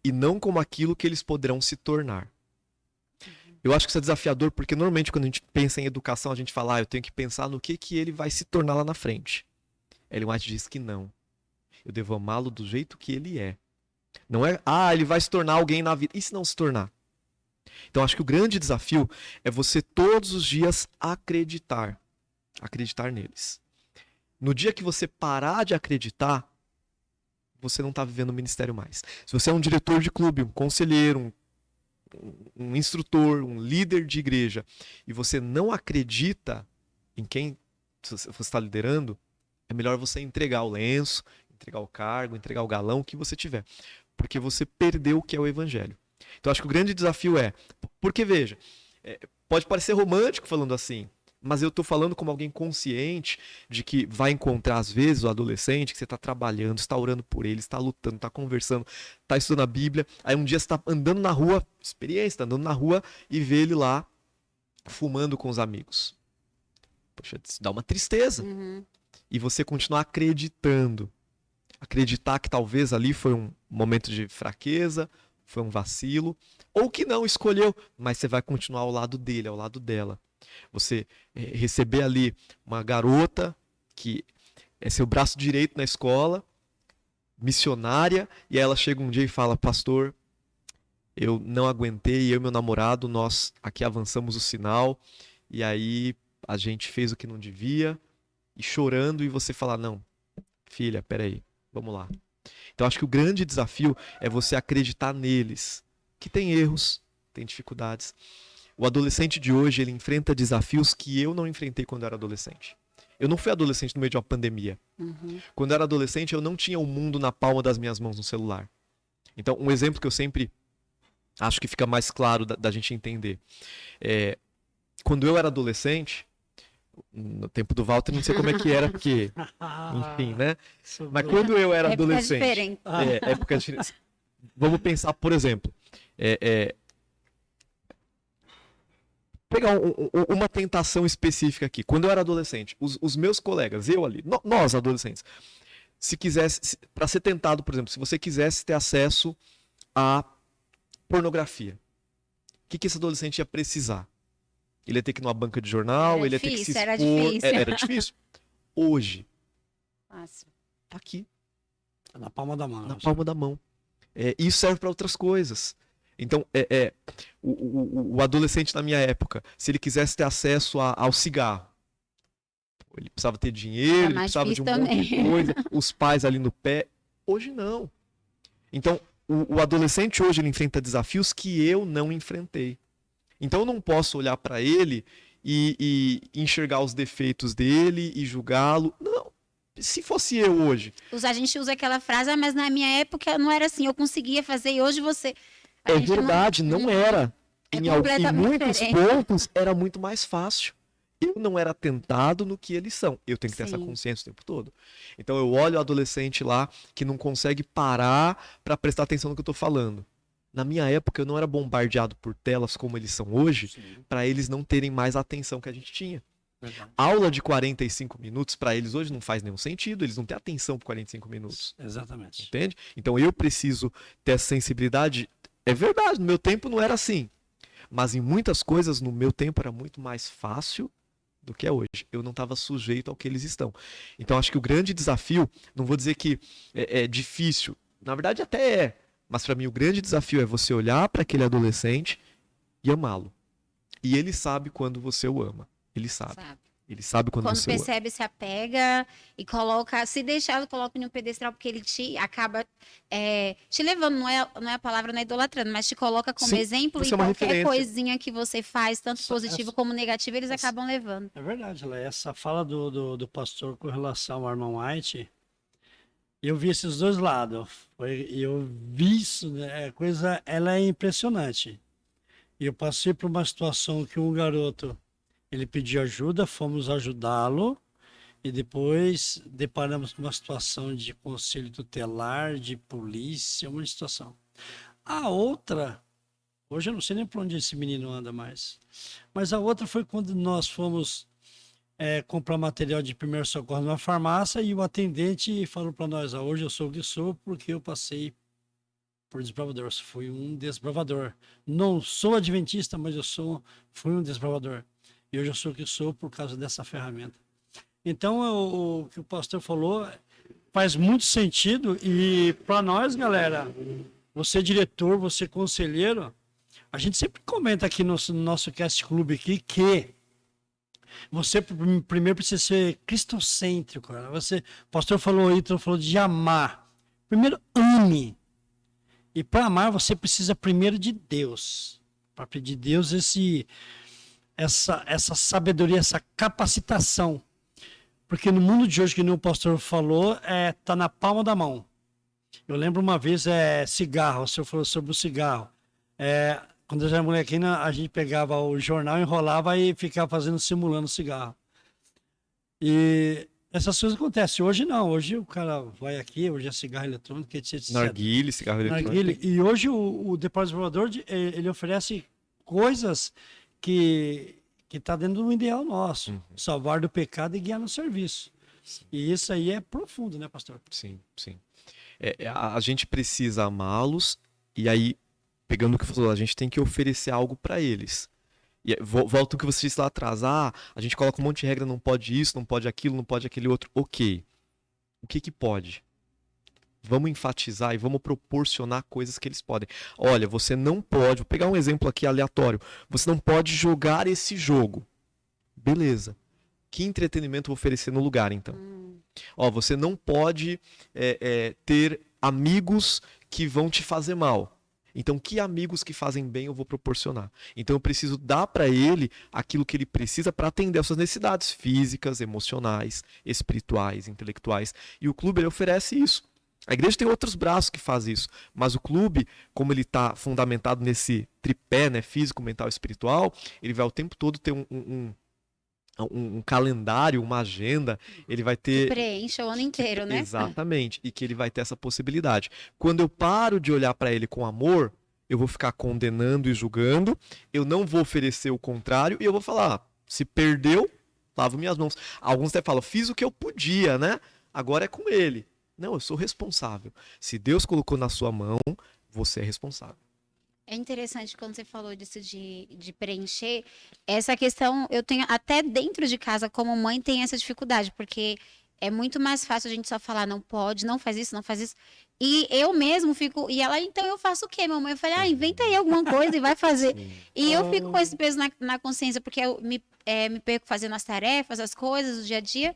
e não como aquilo que eles poderão se tornar. Eu acho que isso é desafiador, porque normalmente quando a gente pensa em educação, a gente fala, eu tenho que pensar no que ele vai se tornar lá na frente. Ellen White diz que não. Eu devo amá-lo do jeito que ele é. Não é, ele vai se tornar alguém na vida. E se não se tornar? Então, acho que o grande desafio é você todos os dias acreditar. Acreditar neles. No dia que você parar de acreditar, você não está vivendo o ministério mais. Se você é um diretor de clube, um conselheiro, um instrutor, um líder de igreja, e você não acredita em quem você está liderando, é melhor você entregar o lenço, entregar o cargo, entregar o galão, o que você tiver. Porque você perdeu o que é o evangelho. Então, acho que o grande desafio porque veja, pode parecer romântico falando assim, mas eu estou falando como alguém consciente de que vai encontrar, às vezes, o adolescente que você está trabalhando, está orando por ele, está lutando, está conversando, está estudando a Bíblia, aí um dia você está andando na rua, experiência, está andando na rua e vê ele lá fumando com os amigos. Poxa, isso dá uma tristeza. Uhum. E você continuar acreditando. Acreditar que talvez ali foi um momento de fraqueza, foi um vacilo, ou que não escolheu, mas você vai continuar ao lado dele, ao lado dela. Você receber ali uma garota que é seu braço direito na escola, missionária, e aí ela chega um dia e fala, pastor, eu não aguentei, eu e meu namorado, nós aqui avançamos o sinal, e aí a gente fez o que não devia, e chorando, e você fala, não, filha, peraí, vamos lá. Então acho que o grande desafio é você acreditar neles, que tem erros, tem dificuldades. O adolescente de hoje, ele enfrenta desafios que eu não enfrentei quando eu era adolescente. Eu não fui adolescente no meio de uma pandemia. Uhum. Quando eu era adolescente, eu não tinha o mundo na palma das minhas mãos no celular. Então, um exemplo que eu sempre acho que fica mais claro da gente entender. Quando eu era adolescente, no tempo do Walter, não sei como é que era, porque, enfim, né? Mas quando eu era adolescente... Diferente. Época diferente. Vamos pensar, por exemplo, pegar uma tentação específica aqui. Quando eu era adolescente, os meus colegas, eu ali, nós adolescentes, se quisesse, para ser tentado, por exemplo, se você quisesse ter acesso à pornografia, o que esse adolescente ia precisar? Ele ia ter que ir numa banca de jornal, ele ia ter que se expor. Era difícil. Era difícil. Hoje, Fácil. tá aqui. Na palma da mão. Na palma da mão. Isso serve para outras coisas. Então, o adolescente na minha época, se ele quisesse ter acesso ao cigarro, ele precisava ter dinheiro, ele precisava de um monte de coisa, os pais ali no pé. Hoje não. Então, o adolescente hoje ele enfrenta desafios que eu não enfrentei. Então, eu não posso olhar para ele e enxergar os defeitos dele e julgá-lo. Não. Se fosse eu hoje. A gente usa aquela frase, mas na minha época não era assim, eu conseguia fazer e hoje você... É verdade, não era. Em muitos pontos era muito mais fácil. Eu não era tentado no que eles são. Eu tenho que ter essa consciência o tempo todo. Então eu olho o adolescente lá que não consegue parar para prestar atenção no que eu tô falando. Na minha época eu não era bombardeado por telas como eles são hoje, para eles não terem mais a atenção que a gente tinha. Verdade. Aula de 45 minutos para eles hoje não faz nenhum sentido, eles não têm atenção por 45 minutos. Exatamente. Entende? Então eu preciso ter essa sensibilidade. É verdade, no meu tempo não era assim. Mas em muitas coisas no meu tempo era muito mais fácil do que é hoje. Eu não estava sujeito ao que eles estão. Então acho que o grande desafio, não vou dizer que é difícil, na verdade até é, mas para mim o grande desafio é você olhar para aquele adolescente e amá-lo. E ele sabe quando você o ama. Ele sabe. Ele sabe quando você percebe, se apega e coloca, se deixar, coloca em um pedestal, porque ele te acaba te levando, não é a palavra, não é idolatrando, mas te coloca como exemplo e qualquer coisinha que você faz, tanto positivo como negativo, eles acabam levando. É verdade, essa fala do pastor com relação ao Armand White, eu vi esses dois lados, eu vi isso, né, ela é impressionante. E eu passei por uma situação que um garoto, ele pediu ajuda, fomos ajudá-lo e depois deparamos com uma situação de conselho tutelar, de polícia, uma situação. A outra, hoje eu não sei nem por onde esse menino anda mais, mas a outra foi quando nós fomos comprar material de primeiro socorro numa farmácia e o atendente falou para nós, hoje eu sou o que sou porque eu passei por desbravador, fui um desbravador. Não sou adventista, mas fui um desbravador. E hoje eu sou o que sou por causa dessa ferramenta. Então, o que o pastor falou faz muito sentido. E para nós, galera, você diretor, você conselheiro, a gente sempre comenta aqui no nosso Cast Club aqui que você primeiro precisa ser cristocêntrico. Cara. O pastor falou aí, falou de amar. Primeiro, ame. E para amar, você precisa primeiro de Deus. Para pedir de Deus essa sabedoria, essa capacitação. Porque no mundo de hoje, que o pastor falou, tá na palma da mão. Eu lembro uma vez, cigarro, o senhor falou sobre o cigarro. Quando eu era molequinha, a gente pegava o jornal, enrolava e ficava simulando cigarro. E essas coisas acontecem. Hoje não, hoje o cara vai aqui, hoje é cigarro eletrônico, etc. Narguile, cigarro eletrônico. E hoje o desenvolvedor, ele oferece coisas que está dentro do ideal nosso. Salvar do pecado e guiar no serviço. Sim. E isso aí é profundo, né, pastor? Sim, sim. A gente precisa amá-los e aí, pegando o que você falou, a gente tem que oferecer algo para eles. E volta o que você disse lá atrás. A gente coloca um monte de regra, não pode isso, não pode aquilo, não pode aquele outro. Ok. O que pode? Vamos enfatizar e vamos proporcionar coisas que eles podem. Olha, você não pode... Vou pegar um exemplo aqui aleatório. Você não pode jogar esse jogo. Beleza. Que entretenimento vou oferecer no lugar, então? Você não pode ter amigos que vão te fazer mal. Então, que amigos que fazem bem eu vou proporcionar? Então, eu preciso dar para ele aquilo que ele precisa para atender as suas necessidades físicas, emocionais, espirituais, intelectuais. E o clube, ele oferece isso. A igreja tem outros braços que fazem isso, mas o clube, como ele está fundamentado nesse tripé, né, físico, mental e espiritual, ele vai o tempo todo ter um calendário, uma agenda, ele vai ter... Que preenche o ano inteiro, né? Exatamente, e que ele vai ter essa possibilidade. Quando eu paro de olhar para ele com amor, eu vou ficar condenando e julgando, eu não vou oferecer o contrário, e eu vou falar, se perdeu, lavo minhas mãos. Alguns até falam, fiz o que eu podia, né? Agora é com ele. Não, eu sou responsável. Se Deus colocou na sua mão, você é responsável. É interessante quando você falou disso de preencher. Essa questão, eu tenho até dentro de casa, como mãe, tem essa dificuldade, porque é muito mais fácil a gente só falar, não pode, não faz isso, não faz isso. E eu mesmo fico, e ela, então eu faço o quê, mamãe? Eu falei, inventa aí alguma coisa e vai fazer. E eu fico com esse peso na consciência, porque eu me perco fazendo as tarefas, as coisas do dia a dia.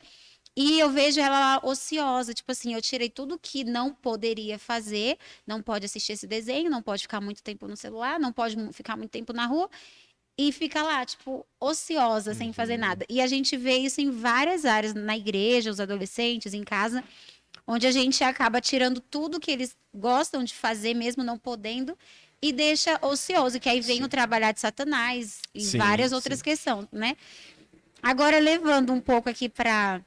E eu vejo ela ociosa, tipo assim, eu tirei tudo que não poderia fazer, não pode assistir esse desenho, não pode ficar muito tempo no celular, não pode ficar muito tempo na rua. e fica lá, tipo, ociosa, sem fazer nada. E a gente vê isso em várias áreas, na igreja, os adolescentes, em casa, onde a gente acaba tirando tudo que eles gostam de fazer, mesmo não podendo, e deixa ocioso, que aí vem Sim. o trabalhar de Satanás e Sim, várias outras sim. questões, né? Agora, levando um pouco aqui para.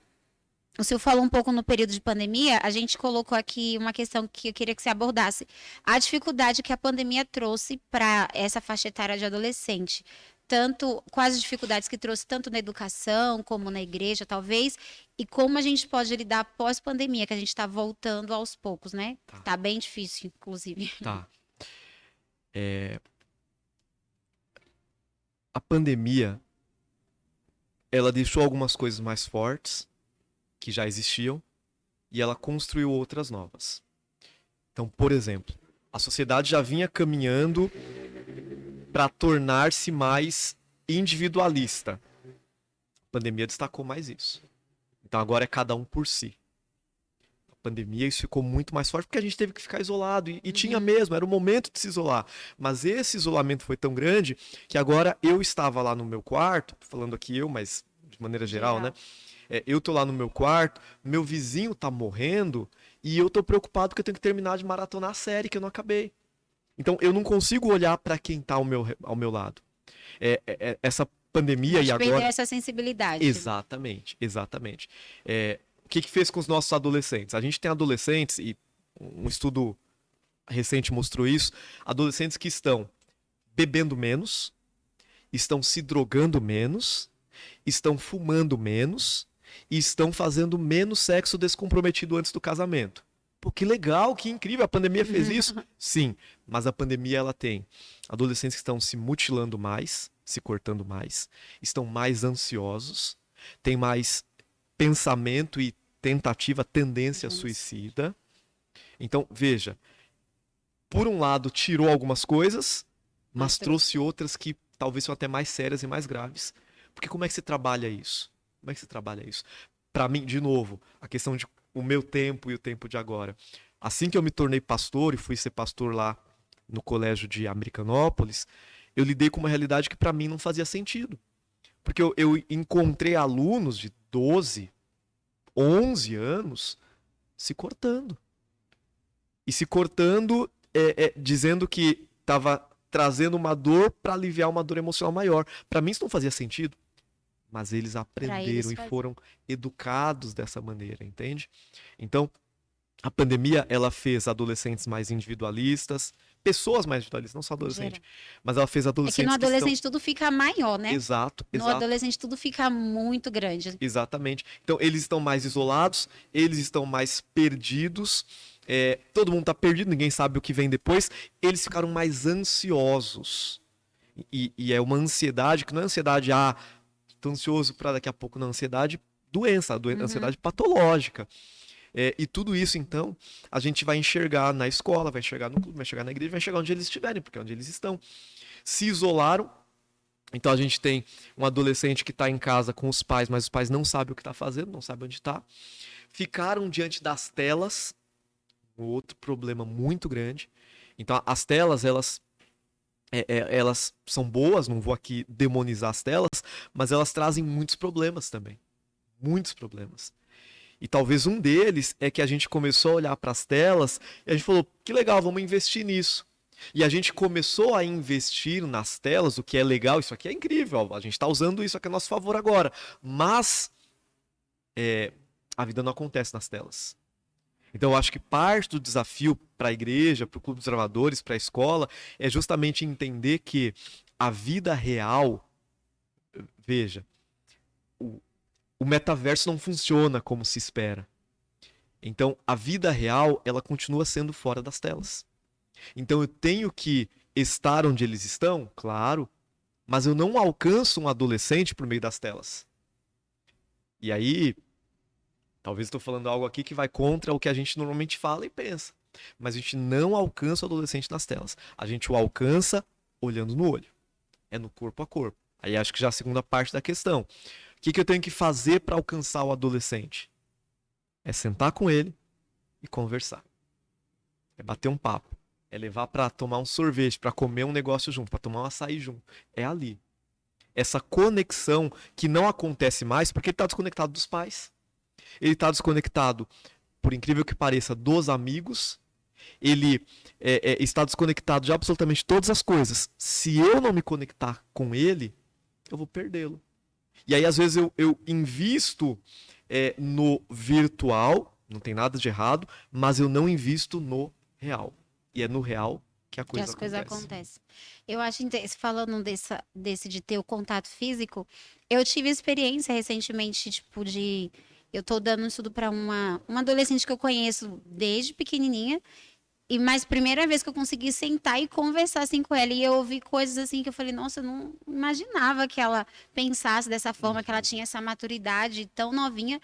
O senhor falou um pouco no período de pandemia, a gente colocou aqui uma questão que eu queria que você abordasse. A dificuldade que a pandemia trouxe para essa faixa etária de adolescente. Tanto com as dificuldades que trouxe, tanto na educação como na igreja, talvez, e como a gente pode lidar pós-pandemia, que a gente está voltando aos poucos, né? Tá. Tá bem difícil, inclusive. Tá. A pandemia, ela deixou algumas coisas mais fortes, que já existiam, e ela construiu outras novas. Então, por exemplo, a sociedade já vinha caminhando para tornar-se mais individualista. A pandemia destacou mais isso. Então agora é cada um por si. A pandemia isso ficou muito mais forte porque a gente teve que ficar isolado. E tinha mesmo, era o momento de se isolar. Mas esse isolamento foi tão grande que agora eu estava lá no meu quarto, falando aqui eu, mas de maneira geral, né? Eu tô lá no meu quarto, meu vizinho tá morrendo e eu tô preocupado que eu tenho que terminar de maratonar a série que eu não acabei. Então eu não consigo olhar para quem tá ao meu lado. Essa pandemia e agora... Perder essa sensibilidade. Exatamente, exatamente. O que fez com os nossos adolescentes? A gente tem adolescentes, e um estudo recente mostrou isso, adolescentes que estão bebendo menos, estão se drogando menos, estão fumando menos e estão fazendo menos sexo descomprometido antes do casamento. Pô, que legal, que incrível, a pandemia fez isso? Sim, mas a pandemia ela tem adolescentes que estão se mutilando mais, se cortando mais, estão mais ansiosos, têm mais pensamento e tentativa, tendência suicida. Então, veja, por um lado tirou algumas coisas, mas trouxe outras que talvez são até mais sérias e mais graves. Porque como é que você trabalha isso? Como é que você trabalha isso? Para mim, de novo, a questão de o meu tempo e o tempo de agora. Assim que eu me tornei pastor e fui ser pastor lá no colégio de Americanópolis, eu lidei com uma realidade que para mim não fazia sentido. Porque eu encontrei alunos de 12, 11 anos se cortando. E se cortando dizendo que estava trazendo uma dor para aliviar uma dor emocional maior. Para mim isso não fazia sentido. Mas eles aprenderam e foram educados dessa maneira, entende? Então, a pandemia, ela fez adolescentes mais individualistas, pessoas mais individualistas, não só adolescente, mas ela fez adolescentes que no adolescente tudo fica maior, né? Exato, no adolescente tudo fica muito grande. Exatamente. Então, eles estão mais isolados, eles estão mais perdidos, todo mundo está perdido, ninguém sabe o que vem depois, eles ficaram mais ansiosos. E é uma ansiedade, que não é ansiedade, tô ansioso para daqui a pouco, não, ansiedade doença, ansiedade patológica. E tudo isso, então, a gente vai enxergar na escola, vai enxergar no clube, vai enxergar na igreja, vai enxergar onde eles estiverem, porque é onde eles estão. Se isolaram, então a gente tem um adolescente que está em casa com os pais, mas os pais não sabem o que está fazendo, não sabem onde está. Ficaram diante das telas, um outro problema muito grande. Então, as telas, elas são boas, não vou aqui demonizar as telas, mas elas trazem muitos problemas também. Muitos problemas. E talvez um deles é que a gente começou a olhar para as telas e a gente falou, que legal, vamos investir nisso. E a gente começou a investir nas telas, o que é legal, isso aqui é incrível, a gente está usando isso aqui a nosso favor agora. Mas a vida não acontece nas telas. Então eu acho que parte do desafio para a igreja, para o Clube dos Gravadores, para a escola, é justamente entender que a vida real, veja, o metaverso não funciona como se espera. Então, a vida real, ela continua sendo fora das telas. Então, eu tenho que estar onde eles estão, claro, mas eu não alcanço um adolescente por meio das telas. E aí, talvez estou falando algo aqui que vai contra o que a gente normalmente fala e pensa. Mas a gente não alcança o adolescente nas telas. A gente o alcança olhando no olho. É no corpo a corpo. Aí acho que já é a segunda parte da questão. O que eu tenho que fazer para alcançar o adolescente? É sentar com ele e conversar. É bater um papo. É levar para tomar um sorvete, para comer um negócio junto, para tomar um açaí junto. É ali. essa conexão que não acontece mais porque ele está desconectado dos pais. Ele está desconectado, por incrível que pareça, dos amigos. Ele está desconectado de absolutamente todas as coisas. Se eu não me conectar com ele, eu vou perdê-lo. E aí, às vezes, eu invisto no virtual, não tem nada de errado, mas eu não invisto no real. E é no real que a coisa acontece. Eu acho, falando desse de ter o contato físico, eu tive experiência recentemente, tipo, eu tô dando estudo para uma adolescente que eu conheço desde pequenininha, mas primeira vez que eu consegui sentar e conversar assim com ela, e eu ouvi coisas assim que eu falei, nossa, eu não imaginava que ela pensasse dessa forma, que ela tinha essa maturidade tão novinha.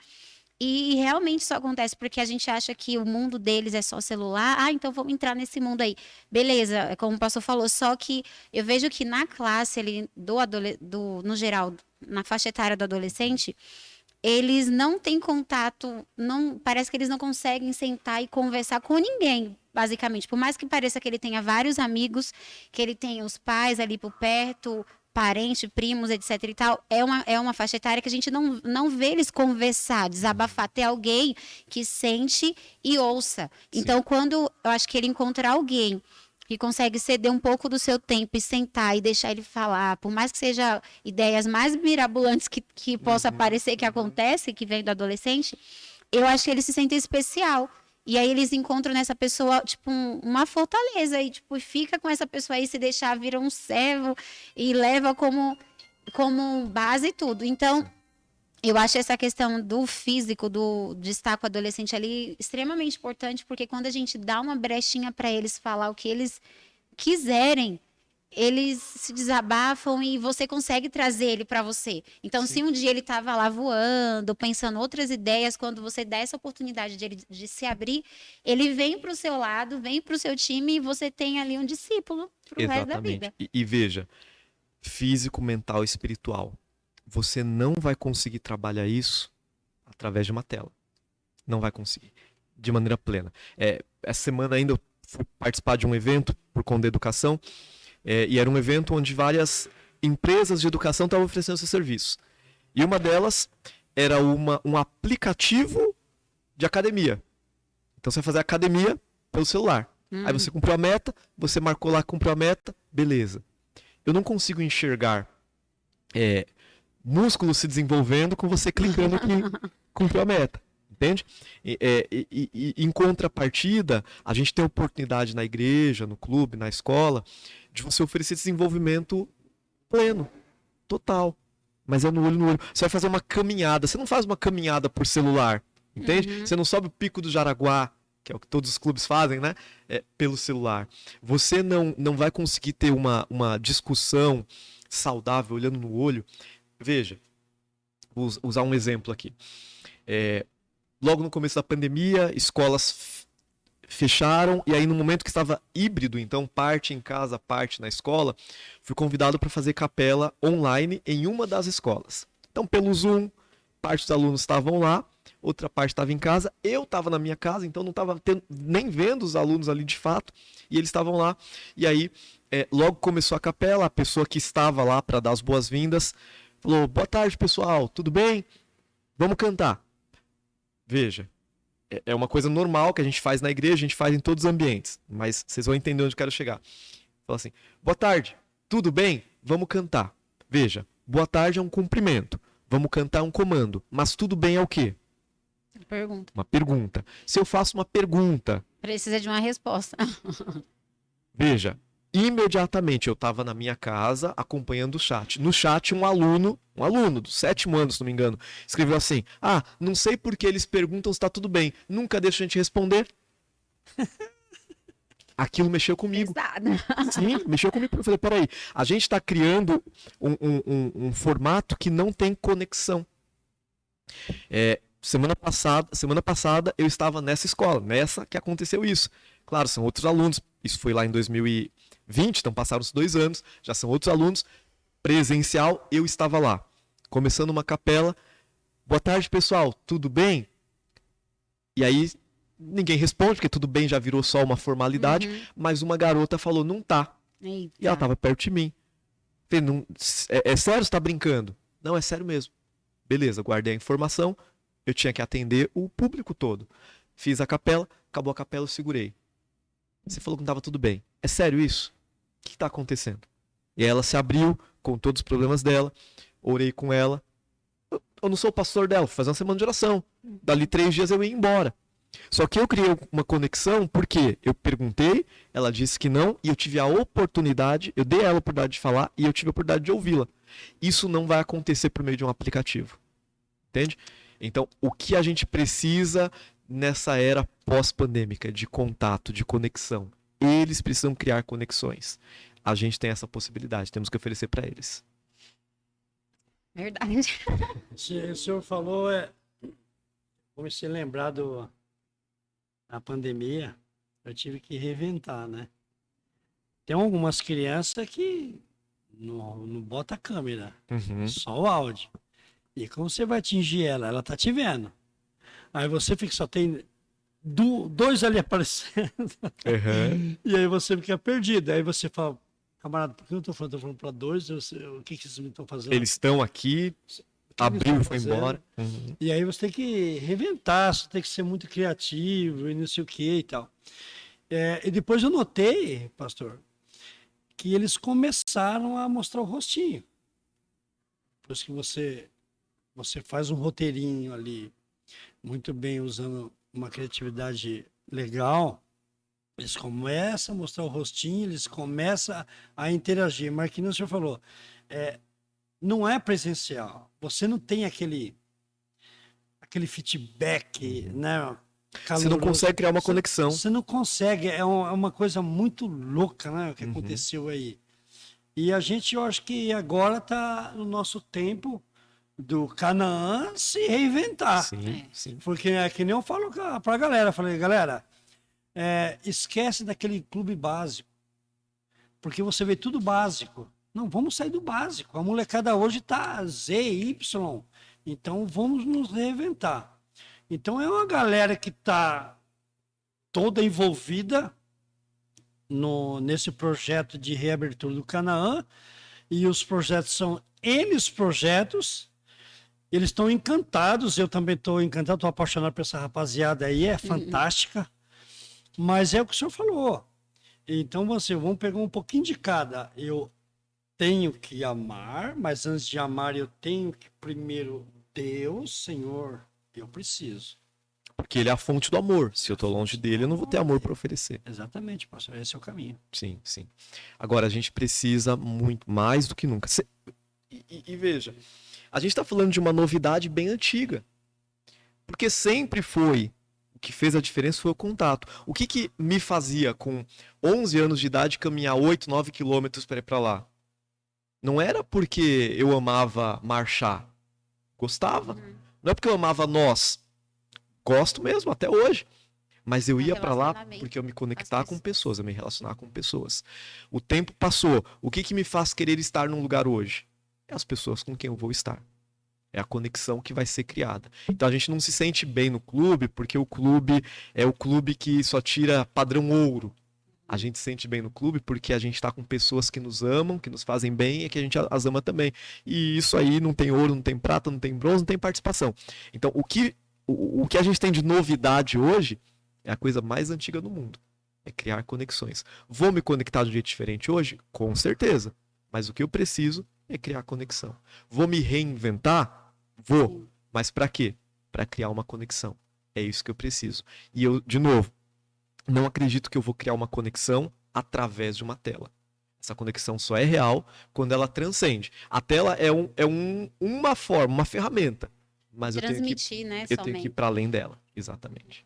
E realmente isso acontece porque a gente acha que o mundo deles é só celular. Ah, então vamos entrar nesse mundo aí. Beleza, como o pastor falou, só que eu vejo que na classe, no geral, na faixa etária do adolescente, eles não têm contato, parece que eles não conseguem sentar e conversar com ninguém, basicamente. Por mais que pareça que ele tenha vários amigos, que ele tenha os pais ali por perto, parentes, primos, etc e tal, é uma faixa etária que a gente não vê eles conversar, desabafar, ter alguém que sente e ouça. Sim. Então, quando eu acho que ele encontrar alguém que consegue ceder um pouco do seu tempo e sentar e deixar ele falar, por mais que seja ideias mais mirabolantes que possa parecer que acontece, que vem do adolescente, eu acho que ele se sente especial. E aí eles encontram nessa pessoa, tipo, uma fortaleza. E, tipo, fica com essa pessoa aí, se deixar, vira um servo e leva como base e tudo. Então, eu acho essa questão do físico, de estar com o adolescente ali, extremamente importante. Porque quando a gente dá uma brechinha para eles falar o que eles quiserem, eles se desabafam e você consegue trazer ele para você. Então, Sim. se um dia ele estava lá voando, pensando outras ideias, quando você dá essa oportunidade de se abrir, ele vem para o seu lado, vem para o seu time e você tem ali um discípulo para o resto da vida. E veja, físico, mental e espiritual. Você não vai conseguir trabalhar isso através de uma tela. Não vai conseguir. De maneira plena. Essa semana ainda eu fui participar de um evento por conta da educação. E era um evento onde várias empresas de educação estavam oferecendo seus serviços. E uma delas era um aplicativo de academia. Então você vai fazer academia pelo celular. Aí você cumpriu a meta, você marcou lá que cumpriu a meta, beleza. Eu não consigo enxergar músculo se desenvolvendo com você clicando aqui, cumpriu a meta. Entende? E em contrapartida, a gente tem a oportunidade na igreja, no clube, na escola, de você oferecer desenvolvimento pleno, total. Mas é no olho no olho. Você vai fazer uma caminhada. Você não faz uma caminhada por celular, entende? Você não sobe o Pico do Jaraguá, que é o que todos os clubes fazem, né? Pelo celular. Você não vai conseguir ter uma discussão saudável olhando no olho. Veja, vou usar um exemplo aqui. Logo no começo da pandemia, escolas fecharam, e aí no momento que estava híbrido, então parte em casa, parte na escola, fui convidado para fazer capela online em uma das escolas. Então, pelo Zoom, parte dos alunos estavam lá, outra parte estava em casa, eu estava na minha casa, então não estava nem vendo os alunos ali de fato, e eles estavam lá. E aí, logo começou a capela, a pessoa que estava lá para dar as boas-vindas falou: boa tarde, pessoal, tudo bem? Vamos cantar. Veja, é uma coisa normal que a gente faz na igreja, a gente faz em todos os ambientes, mas vocês vão entender onde eu quero chegar. Fala assim: boa tarde, tudo bem? Vamos cantar. Veja, boa tarde é um cumprimento, vamos cantar é um comando, mas tudo bem é o quê? Uma pergunta. Se eu faço uma pergunta... Precisa de uma resposta. Veja, imediatamente eu estava na minha casa acompanhando o chat. No chat, um aluno do 7º ano, se não me engano, escreveu assim: não sei por que eles perguntam se está tudo bem. Nunca deixa a gente responder. Aquilo mexeu comigo. Sim, mexeu comigo. Eu falei: peraí, a gente está criando um formato que não tem conexão. Semana passada eu estava nessa escola, nessa que aconteceu isso. Claro, são outros alunos. Isso foi lá em 2020, então passaram-se 2 anos, já são outros alunos. Presencial, eu estava lá, começando uma capela. Boa tarde, pessoal, tudo bem? E aí, ninguém responde, porque tudo bem já virou só uma formalidade, mas uma garota falou: não tá. Eita. E ela estava perto de mim. Falei, não, é sério, você tá brincando? Não, é sério mesmo. Beleza, guardei a informação, eu tinha que atender o público todo. Fiz a capela, acabou a capela, eu segurei. Você falou que não tava tudo bem. É sério isso? O que tá acontecendo? E aí ela se abriu com todos os problemas dela, orei com ela. Eu não sou o pastor dela, fui fazer uma semana de oração. Dali 3 dias eu ia embora. Só que eu criei uma conexão porque eu perguntei, ela disse que não, e eu tive a oportunidade, eu dei a ela a oportunidade de falar e eu tive a oportunidade de ouvi-la. Isso não vai acontecer por meio de um aplicativo. Entende? Então, o que a gente precisa nessa era pós-pandêmica de contato, de conexão? Eles precisam criar conexões. A gente tem essa possibilidade, temos que oferecer para eles. Verdade. O senhor falou, comecei a lembrar da pandemia, eu tive que reinventar, né? Tem algumas crianças que não bota a câmera, só o áudio. E como você vai atingir ela? Ela tá te vendo. Aí você fica, só tem 2 ali aparecendo. E aí você fica perdido. Aí você fala, camarada, por que eu não tô falando? Tô falando para 2, o que vocês estão fazendo? Eles estão aqui, abriu e foi embora. E aí você tem que reinventar, você tem que ser muito criativo e não sei o que e tal. E depois eu notei, pastor, que eles começaram a mostrar o rostinho. Por isso que você faz um roteirinho ali, muito bem, usando uma criatividade legal, eles começam a mostrar o rostinho, eles começam a interagir. Mas que nem o senhor falou, não é presencial. Você não tem aquele feedback, né? Caloroso. Você não consegue criar uma conexão. Você não consegue, é uma coisa muito louca, né? O que aconteceu aí. E a gente, eu acho que agora está no nosso tempo do Canaã se reinventar. Sim. Porque é que nem eu falo para a galera, falei, galera, esquece daquele clube básico. Porque você vê tudo básico. Não, vamos sair do básico. A molecada hoje tá Z, Y. Então vamos nos reinventar. Então é uma galera que tá toda envolvida nesse projeto de reabertura do Canaã. E os projetos são N projetos. Eles estão encantados. Eu também estou encantado, estou apaixonado por essa rapaziada aí. É fantástica. Mas é o que o senhor falou. Então vamos pegar um pouquinho de cada. Eu tenho que amar, mas antes de amar eu tenho que primeiro, Deus, Senhor, eu preciso. Porque ele é a fonte do amor. Se eu estou longe dele, eu não vou ter amor para oferecer. Exatamente, pastor, esse é o caminho. Sim. Agora, a gente precisa muito, mais do que nunca. E veja, a gente está falando de uma novidade bem antiga. Porque sempre foi, o que fez a diferença foi o contato. O que me fazia, com 11 anos de idade, caminhar 8, 9 quilômetros para ir para lá? Não era porque eu amava marchar. Gostava. Não é porque eu amava nós. Gosto mesmo, até hoje. Mas eu ia para lá porque eu me conectar com pessoas, eu me relacionar com pessoas. O tempo passou. O que me faz querer estar num lugar hoje? É as pessoas com quem eu vou estar. É a conexão que vai ser criada. Então a gente não se sente bem no clube porque o clube é o clube que só tira padrão ouro. A gente se sente bem no clube porque a gente está com pessoas que nos amam, que nos fazem bem e que a gente as ama também. E isso aí não tem ouro, não tem prata, não tem bronze, não tem participação. Então o que a gente tem de novidade hoje é a coisa mais antiga do mundo. É criar conexões. Vou me conectar de um jeito diferente hoje? Com certeza. Mas o que eu preciso é criar conexão. Vou me reinventar? Vou. Mas para quê? Para criar uma conexão. É isso que eu preciso. E eu, de novo, não acredito que eu vou criar uma conexão através de uma tela. Essa conexão só é real quando ela transcende. A tela é uma forma, uma ferramenta. Mas eu tenho que ir para além dela. Exatamente.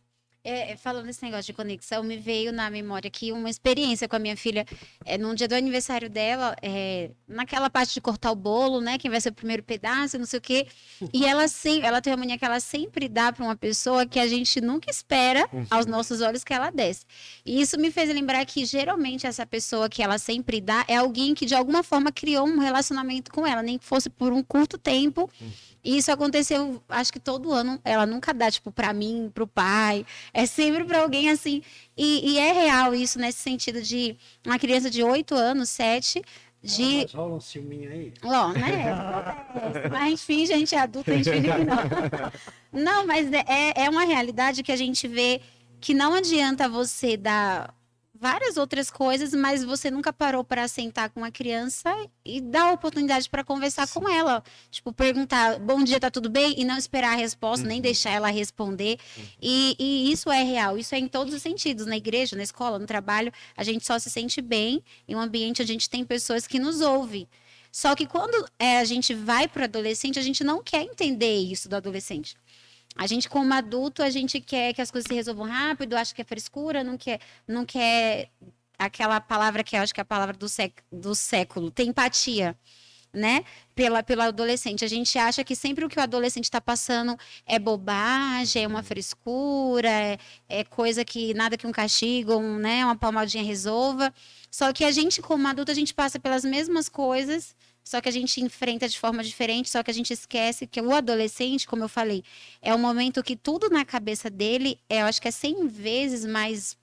Falando desse negócio de conexão, me veio na memória aqui uma experiência com a minha filha. Num dia do aniversário dela, naquela parte de cortar o bolo, né? Quem vai ser o primeiro pedaço, não sei o quê. E ela tem uma mania que ela sempre dá para uma pessoa que a gente nunca espera, aos nossos olhos, que ela desse. E isso me fez lembrar que, geralmente, essa pessoa que ela sempre dá é alguém que, de alguma forma, criou um relacionamento com ela, nem que fosse por um curto tempo. E isso aconteceu, acho que todo ano. Ela nunca dá, tipo, para mim, para o pai. É sempre para alguém assim. E é real isso, nesse sentido de uma criança de 8 anos, 7, Mas rola um ciúminho aí? Ó, né? Acontece. Mas a gente finge, a gente é adulto, a gente finge que não. Não, mas é uma realidade que a gente vê que não adianta você dar várias outras coisas, mas você nunca parou para sentar com uma criança e dar a oportunidade para conversar com ela. Tipo, perguntar, bom dia, tá tudo bem? E não esperar a resposta, nem deixar ela responder. E isso é real, isso é em todos os sentidos. Na igreja, na escola, no trabalho, a gente só se sente bem em um ambiente onde a gente tem pessoas que nos ouvem. Só que quando a gente vai para o adolescente, a gente não quer entender isso do adolescente. A gente, como adulto, a gente quer que as coisas se resolvam rápido, acha que é frescura, não quer aquela palavra que eu acho que é a palavra do século, tem empatia, né? Pelo adolescente. A gente acha que sempre o que o adolescente está passando é bobagem, é uma frescura, é coisa que nada que um castigo, né, uma palmadinha resolva. Só que a gente, como adulto, a gente passa pelas mesmas coisas, só que a gente enfrenta de forma diferente, só que a gente esquece que o adolescente, como eu falei, é um momento que tudo na cabeça dele, eu acho que é 100 vezes mais,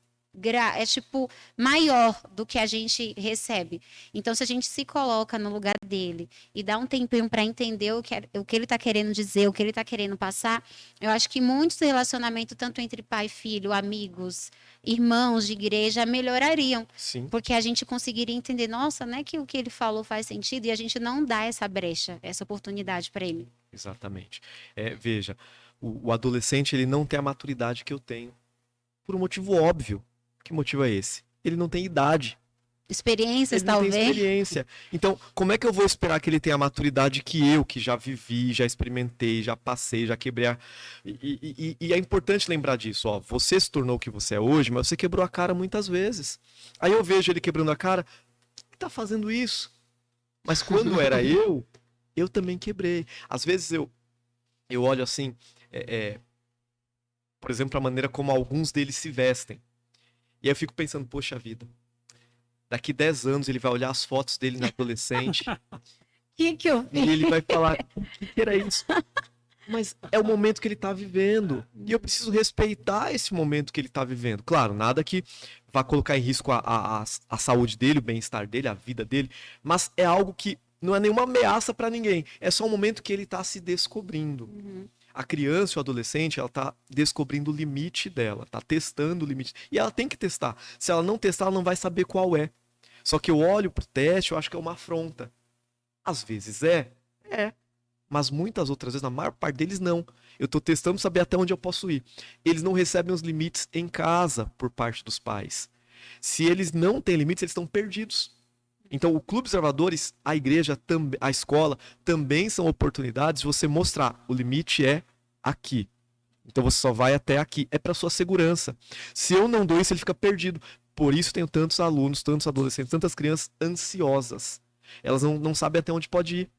maior do que a gente recebe. Então, se a gente se coloca no lugar dele e dá um tempinho para entender o que ele está querendo dizer, o que ele está querendo passar, eu acho que muitos relacionamentos, tanto entre pai e filho, amigos, irmãos de igreja, melhorariam. Sim. Porque a gente conseguiria entender, nossa, né, que o que ele falou faz sentido, e a gente não dá essa brecha, essa oportunidade para ele. Exatamente. Veja, o adolescente ele não tem a maturidade que eu tenho. Por um motivo óbvio. Que motivo é esse? Ele não tem idade. Experiências, ele não talvez. tem experiência. Então, como é que eu vou esperar que ele tenha a maturidade que já vivi, já experimentei, já passei, já quebrei E é importante lembrar disso, ó. Você se tornou o que você é hoje, mas você quebrou a cara muitas vezes. Aí eu vejo ele quebrando a cara, ele tá fazendo isso. Mas quando era eu também quebrei. Às vezes eu olho assim, por exemplo, a maneira como alguns deles se vestem. E aí eu fico pensando, poxa vida, daqui 10 anos ele vai olhar as fotos dele na adolescente que eu e ele vai falar, o que era isso? Mas é o momento que ele tá vivendo. E eu preciso respeitar esse momento que ele tá vivendo. Claro, nada que vá colocar em risco a saúde dele, o bem-estar dele, a vida dele. Mas é algo que não é nenhuma ameaça para ninguém. É só um momento que ele tá se descobrindo. A criança, o adolescente, ela tá descobrindo o limite dela, tá testando o limite. E ela tem que testar. Se ela não testar, ela não vai saber qual é. Só que eu olho pro teste, eu acho que é uma afronta. Às vezes é. Mas muitas outras vezes, na maior parte deles, não. Eu tô testando saber até onde eu posso ir. Eles não recebem os limites em casa por parte dos pais. Se eles não têm limites, eles estão perdidos. Então, o Clube Observadores, a igreja, a escola, também são oportunidades de você mostrar. O limite é aqui. Então, você só vai até aqui. É para sua segurança. Se eu não dou isso, ele fica perdido. Por isso, tenho tantos alunos, tantos adolescentes, tantas crianças ansiosas. Elas não sabem até onde pode ir.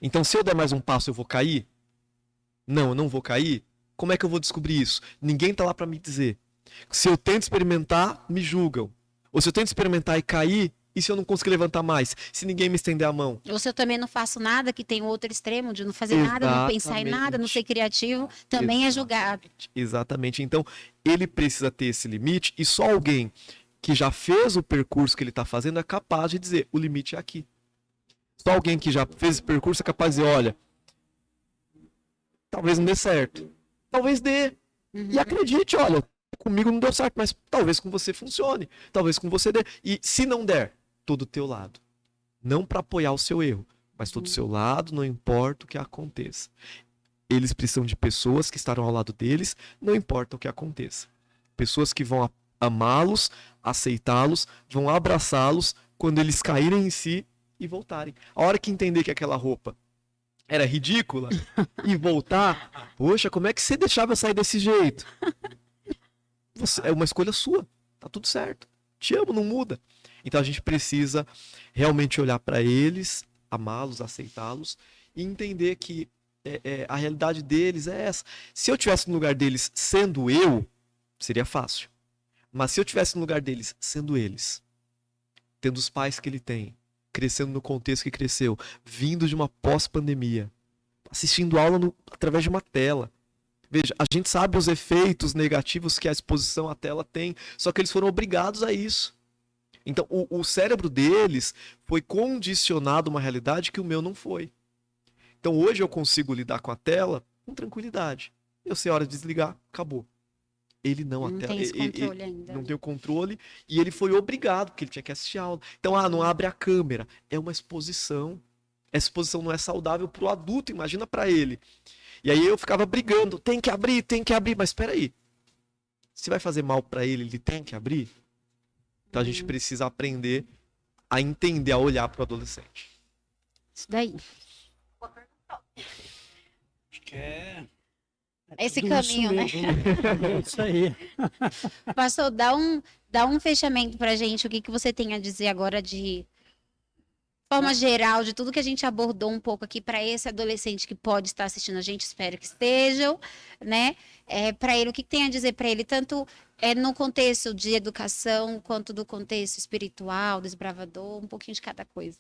Então, se eu der mais um passo, eu vou cair? Não, eu não vou cair? Como é que eu vou descobrir isso? Ninguém tá lá para me dizer. Se eu tento experimentar, me julgam. Ou se eu tento experimentar e cair, e se eu não conseguir levantar mais? Se ninguém me estender a mão? Ou se eu também não faço nada, que tem o outro extremo de não fazer nada, não pensar em nada, não ser criativo, também é julgado. Exatamente. Então, ele precisa ter esse limite e só alguém que já fez o percurso que ele está fazendo é capaz de dizer, o limite é aqui. Só alguém que já fez esse percurso é capaz de dizer, olha, talvez não dê certo. Talvez dê. E acredite, olha, comigo não deu certo, mas talvez com você funcione. Talvez com você dê. E se não der, tô do teu lado. Não para apoiar o seu erro, mas tô do seu lado, não importa o que aconteça. Eles precisam de pessoas que estarão ao lado deles, não importa o que aconteça. Pessoas que vão amá-los, aceitá-los, vão abraçá-los quando eles caírem em si e voltarem. A hora que entender que aquela roupa era ridícula e voltar, poxa, como é que você deixava eu sair desse jeito? É uma escolha sua, tá tudo certo. Te amo, não muda. Então a gente precisa realmente olhar para eles, amá-los, aceitá-los e entender que a realidade deles é essa. Se eu tivesse no lugar deles sendo eu, seria fácil. Mas se eu tivesse no lugar deles sendo eles, tendo os pais que ele tem, crescendo no contexto que cresceu, vindo de uma pós-pandemia, assistindo aula através de uma tela. Veja, a gente sabe os efeitos negativos que a exposição à tela tem, só que eles foram obrigados a isso. Então, o cérebro deles foi condicionado a uma realidade que o meu não foi. Então, hoje eu consigo lidar com a tela com tranquilidade. Eu sei a hora de desligar, acabou. Ele não, Não tem esse controle ainda. Não tem o controle e ele foi obrigado, porque ele tinha que assistir a aula. Então, não abre a câmera. É uma exposição. Essa exposição não é saudável para o adulto, imagina para ele. E aí eu ficava brigando, tem que abrir, mas espera aí. Se vai fazer mal para ele, ele tem que abrir? Então a gente precisa aprender a entender, a olhar para o adolescente. Isso daí. Acho que é Esse tudo caminho, né? isso mesmo. É isso aí. Pastor, dá um fechamento pra gente. O que você tem a dizer agora de forma geral, de tudo que a gente abordou um pouco aqui para esse adolescente que pode estar assistindo a gente, espero que estejam, né? Para ele, o que tem a dizer para ele, tanto no contexto de educação, quanto do contexto espiritual, desbravador, um pouquinho de cada coisa.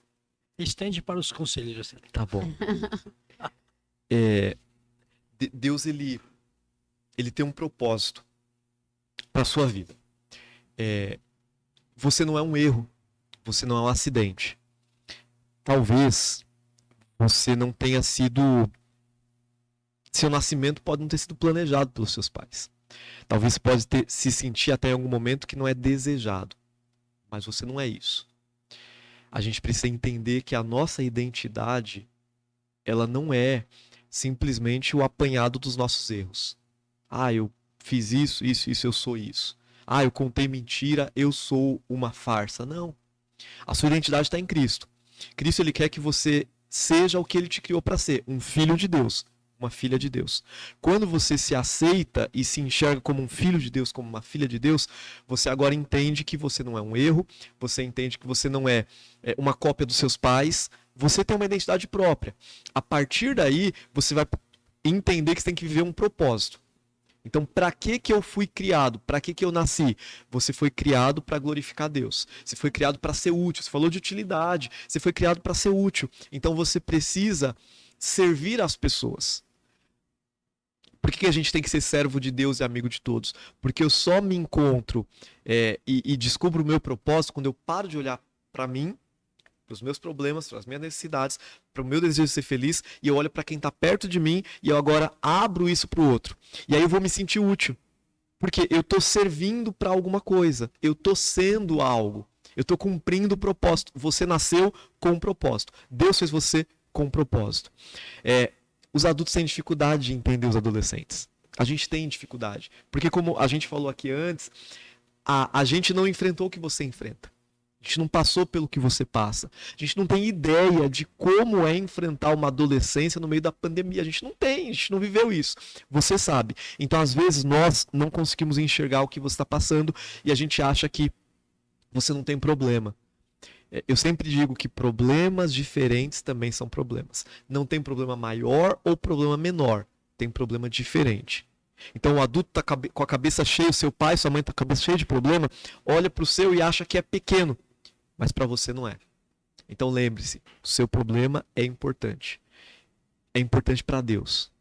Estende para os conselheiros. Tá bom. Deus, ele tem um propósito para sua vida. Você não é um erro, você não é um acidente. Talvez você não tenha sido... Seu nascimento pode não ter sido planejado pelos seus pais. Talvez você pode se sentir até em algum momento que não é desejado. Mas você não é isso. A gente precisa entender que a nossa identidade, ela não é simplesmente o apanhado dos nossos erros. Eu fiz isso, eu sou isso. Eu contei mentira, eu sou uma farsa. Não. A sua identidade está em Cristo. Cristo, ele quer que você seja o que ele te criou para ser, um filho de Deus, uma filha de Deus. Quando você se aceita e se enxerga como um filho de Deus, como uma filha de Deus, você agora entende que você não é um erro, você entende que você não é uma cópia dos seus pais, você tem uma identidade própria. A partir daí, você vai entender que você tem que viver um propósito. Então, para que eu fui criado? Para que eu nasci? Você foi criado para glorificar Deus. Você foi criado para ser útil. Você falou de utilidade. Você foi criado para ser útil. Então, você precisa servir as pessoas. Por que a gente tem que ser servo de Deus e amigo de todos? Porque eu só me encontro e descubro o meu propósito quando eu paro de olhar para mim, para os meus problemas, para as minhas necessidades, para o meu desejo de ser feliz, e eu olho para quem está perto de mim e eu agora abro isso para o outro. E aí eu vou me sentir útil, porque eu estou servindo para alguma coisa, eu estou sendo algo, eu estou cumprindo o propósito. Você nasceu com um propósito, Deus fez você com um propósito. Os adultos têm dificuldade de entender os adolescentes. A gente tem dificuldade, porque como a gente falou aqui antes, a gente não enfrentou o que você enfrenta. A gente não passou pelo que você passa. A gente não tem ideia de como é enfrentar uma adolescência no meio da pandemia. A gente não viveu isso. Você sabe. Então, às vezes, nós não conseguimos enxergar o que você está passando e a gente acha que você não tem problema. Eu sempre digo que problemas diferentes também são problemas. Não tem problema maior ou problema menor. Tem problema diferente. Então, o adulto está com a cabeça cheia, seu pai, sua mãe está com a cabeça cheia de problema, olha para o seu e acha que é pequeno. Mas para você não é. Então lembre-se, o seu problema é importante. É importante para Deus.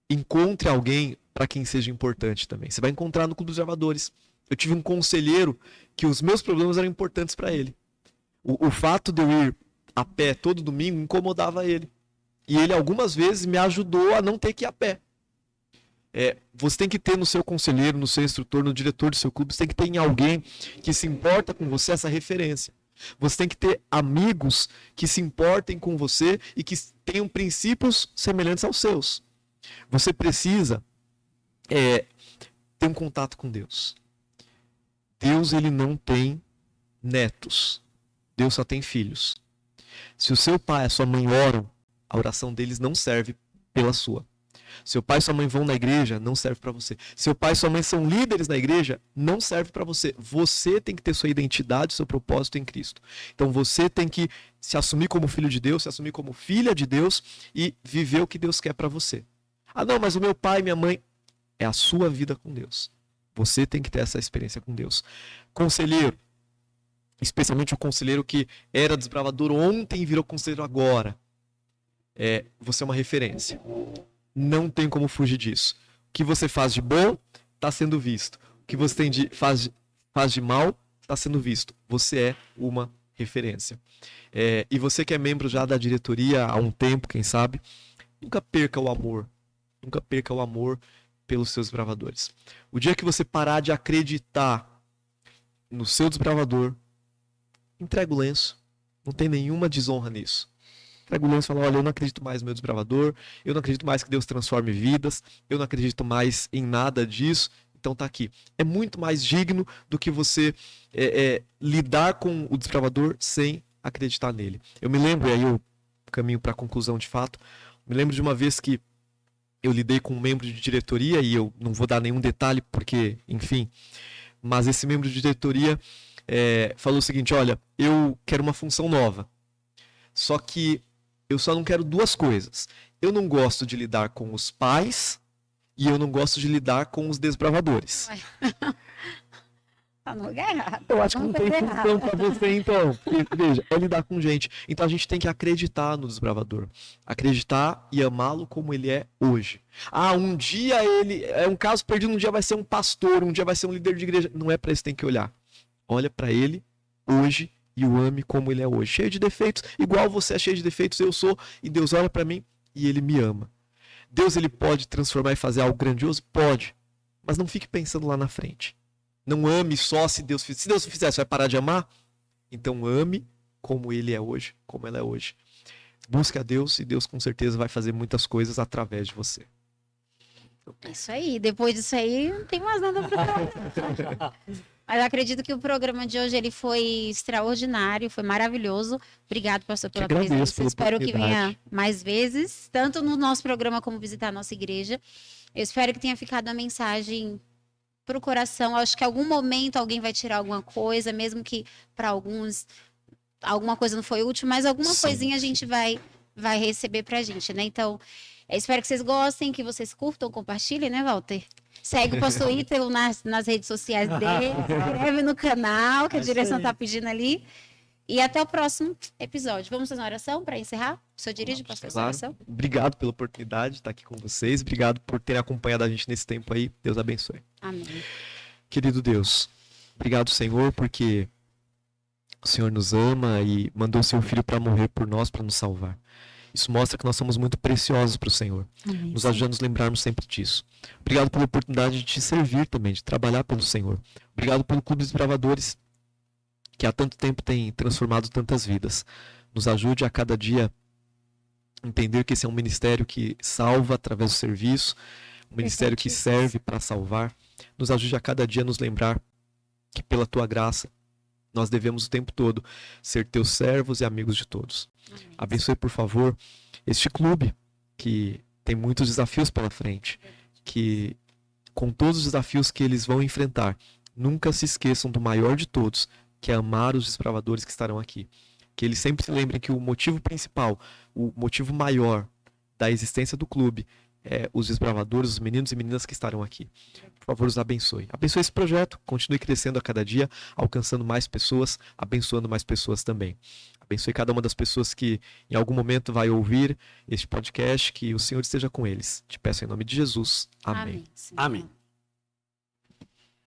Encontre alguém para quem seja importante também. Você vai encontrar no Clube dos Gravadores. Eu tive um conselheiro que os meus problemas eram importantes para ele. O fato de eu ir a pé todo domingo incomodava ele. E ele algumas vezes me ajudou a não ter que ir a pé. Você tem que ter no seu conselheiro, no seu instrutor, no diretor do seu clube, você tem que ter em alguém que se importa com você essa referência. Você tem que ter amigos que se importem com você e que tenham princípios semelhantes aos seus. Você precisa ter um contato com Deus. Deus, ele não tem netos. Deus só tem filhos. Se o seu pai e a sua mãe oram, a oração deles não serve pela sua. Seu pai e sua mãe vão na igreja, não serve para você. Seu pai e sua mãe são líderes na igreja, não serve para você. Você tem que ter sua identidade, seu propósito em Cristo. Então você tem que se assumir como filho de Deus, se assumir como filha de Deus e viver o que Deus quer para você. Não, mas o meu pai e minha mãe... É a sua vida com Deus. Você tem que ter essa experiência com Deus. Conselheiro, especialmente o conselheiro que era desbravador ontem e virou conselheiro agora. Você é uma referência. Não tem como fugir disso. O que você faz de bom está sendo visto. O que você faz de mal está sendo visto. Você é uma referência. E você que é membro já da diretoria há um tempo, quem sabe, nunca perca o amor. Nunca perca o amor pelos seus desbravadores. O dia que você parar de acreditar no seu desbravador, entrega o lenço. Não tem nenhuma desonra nisso. Entrega o lenço e fala, olha, eu não acredito mais no meu desbravador, eu não acredito mais que Deus transforme vidas, eu não acredito mais em nada disso, então tá aqui. É muito mais digno do que você lidar com o desbravador sem acreditar nele. Eu me lembro, e aí eu caminho para a conclusão de fato, me lembro de uma vez que eu lidei com um membro de diretoria, e eu não vou dar nenhum detalhe porque, enfim, mas esse membro de diretoria falou o seguinte, olha, eu quero uma função nova, só que eu só não quero duas coisas. Eu não gosto de lidar com os pais e eu não gosto de lidar com os desbravadores. Tá no lugar errado. Eu acho que não tem função pra você, então. Veja, é lidar com gente. Então a gente tem que acreditar no desbravador. Acreditar e amá-lo como ele é hoje. Ah, um dia ele é um caso perdido, um dia vai ser um pastor, um dia vai ser um líder de igreja. Não é pra isso que tem que olhar. Olha pra ele hoje e o ame como ele é hoje. Cheio de defeitos, igual você é cheio de defeitos, eu sou, e Deus olha pra mim e ele me ama. Deus, ele pode transformar e fazer algo grandioso? Pode. Mas não fique pensando lá na frente. Não ame só se Deus fizer. Se Deus não fizer, você vai parar de amar? Então ame como ele é hoje, como ela é hoje. Busque a Deus e Deus com certeza vai fazer muitas coisas através de você. Isso aí. Depois disso aí, não tem mais nada para falar. Mas eu acredito que o programa de hoje ele foi extraordinário, foi maravilhoso. Obrigado, pastor, pela presença. Espero que venha mais vezes, tanto no nosso programa como visitar a nossa igreja. Eu espero que tenha ficado a mensagem para o coração. Acho que em algum momento alguém vai tirar alguma coisa, mesmo que para alguns alguma coisa não foi útil, mas alguma coisinha a gente vai receber para a gente, né? Então, espero que vocês gostem, que vocês curtam, compartilhem, né, Walter? Segue o pastor Ítalo nas redes sociais dele, se inscreve no canal, que a direção está pedindo ali. E até o próximo episódio. Vamos fazer uma oração para encerrar? O senhor dirige, pastor, essa oração? Obrigado pela oportunidade de estar aqui com vocês. Obrigado por terem acompanhado a gente nesse tempo aí. Deus abençoe. Amém. Querido Deus, obrigado, Senhor, porque o Senhor nos ama e mandou seu Filho para morrer por nós, para nos salvar. Isso mostra que nós somos muito preciosos para o Senhor. Amém. Nos ajuda a nos lembrarmos sempre disso. Obrigado pela oportunidade de te servir também, de trabalhar pelo Senhor. Obrigado pelo Clube dos Desbravadores, que há tanto tempo tem transformado tantas vidas. Nos ajude a cada dia entender que esse é um ministério que salva através do serviço, um ministério que serve para salvar. Nos ajude a cada dia a nos lembrar que pela tua graça nós devemos o tempo todo ser teus servos e amigos de todos. Amém. Abençoe, por favor, este clube que tem muitos desafios pela frente, que com todos os desafios que eles vão enfrentar, nunca se esqueçam do maior de todos, que é amar os desbravadores que estarão aqui. Que eles sempre se lembrem que o motivo principal, o motivo maior da existência do clube é os desbravadores, os meninos e meninas que estarão aqui. Por favor, os abençoe. Abençoe esse projeto, continue crescendo a cada dia, alcançando mais pessoas, abençoando mais pessoas também. Abençoe cada uma das pessoas que em algum momento vai ouvir este podcast, que o Senhor esteja com eles. Te peço em nome de Jesus. Amém. Amém. Amém.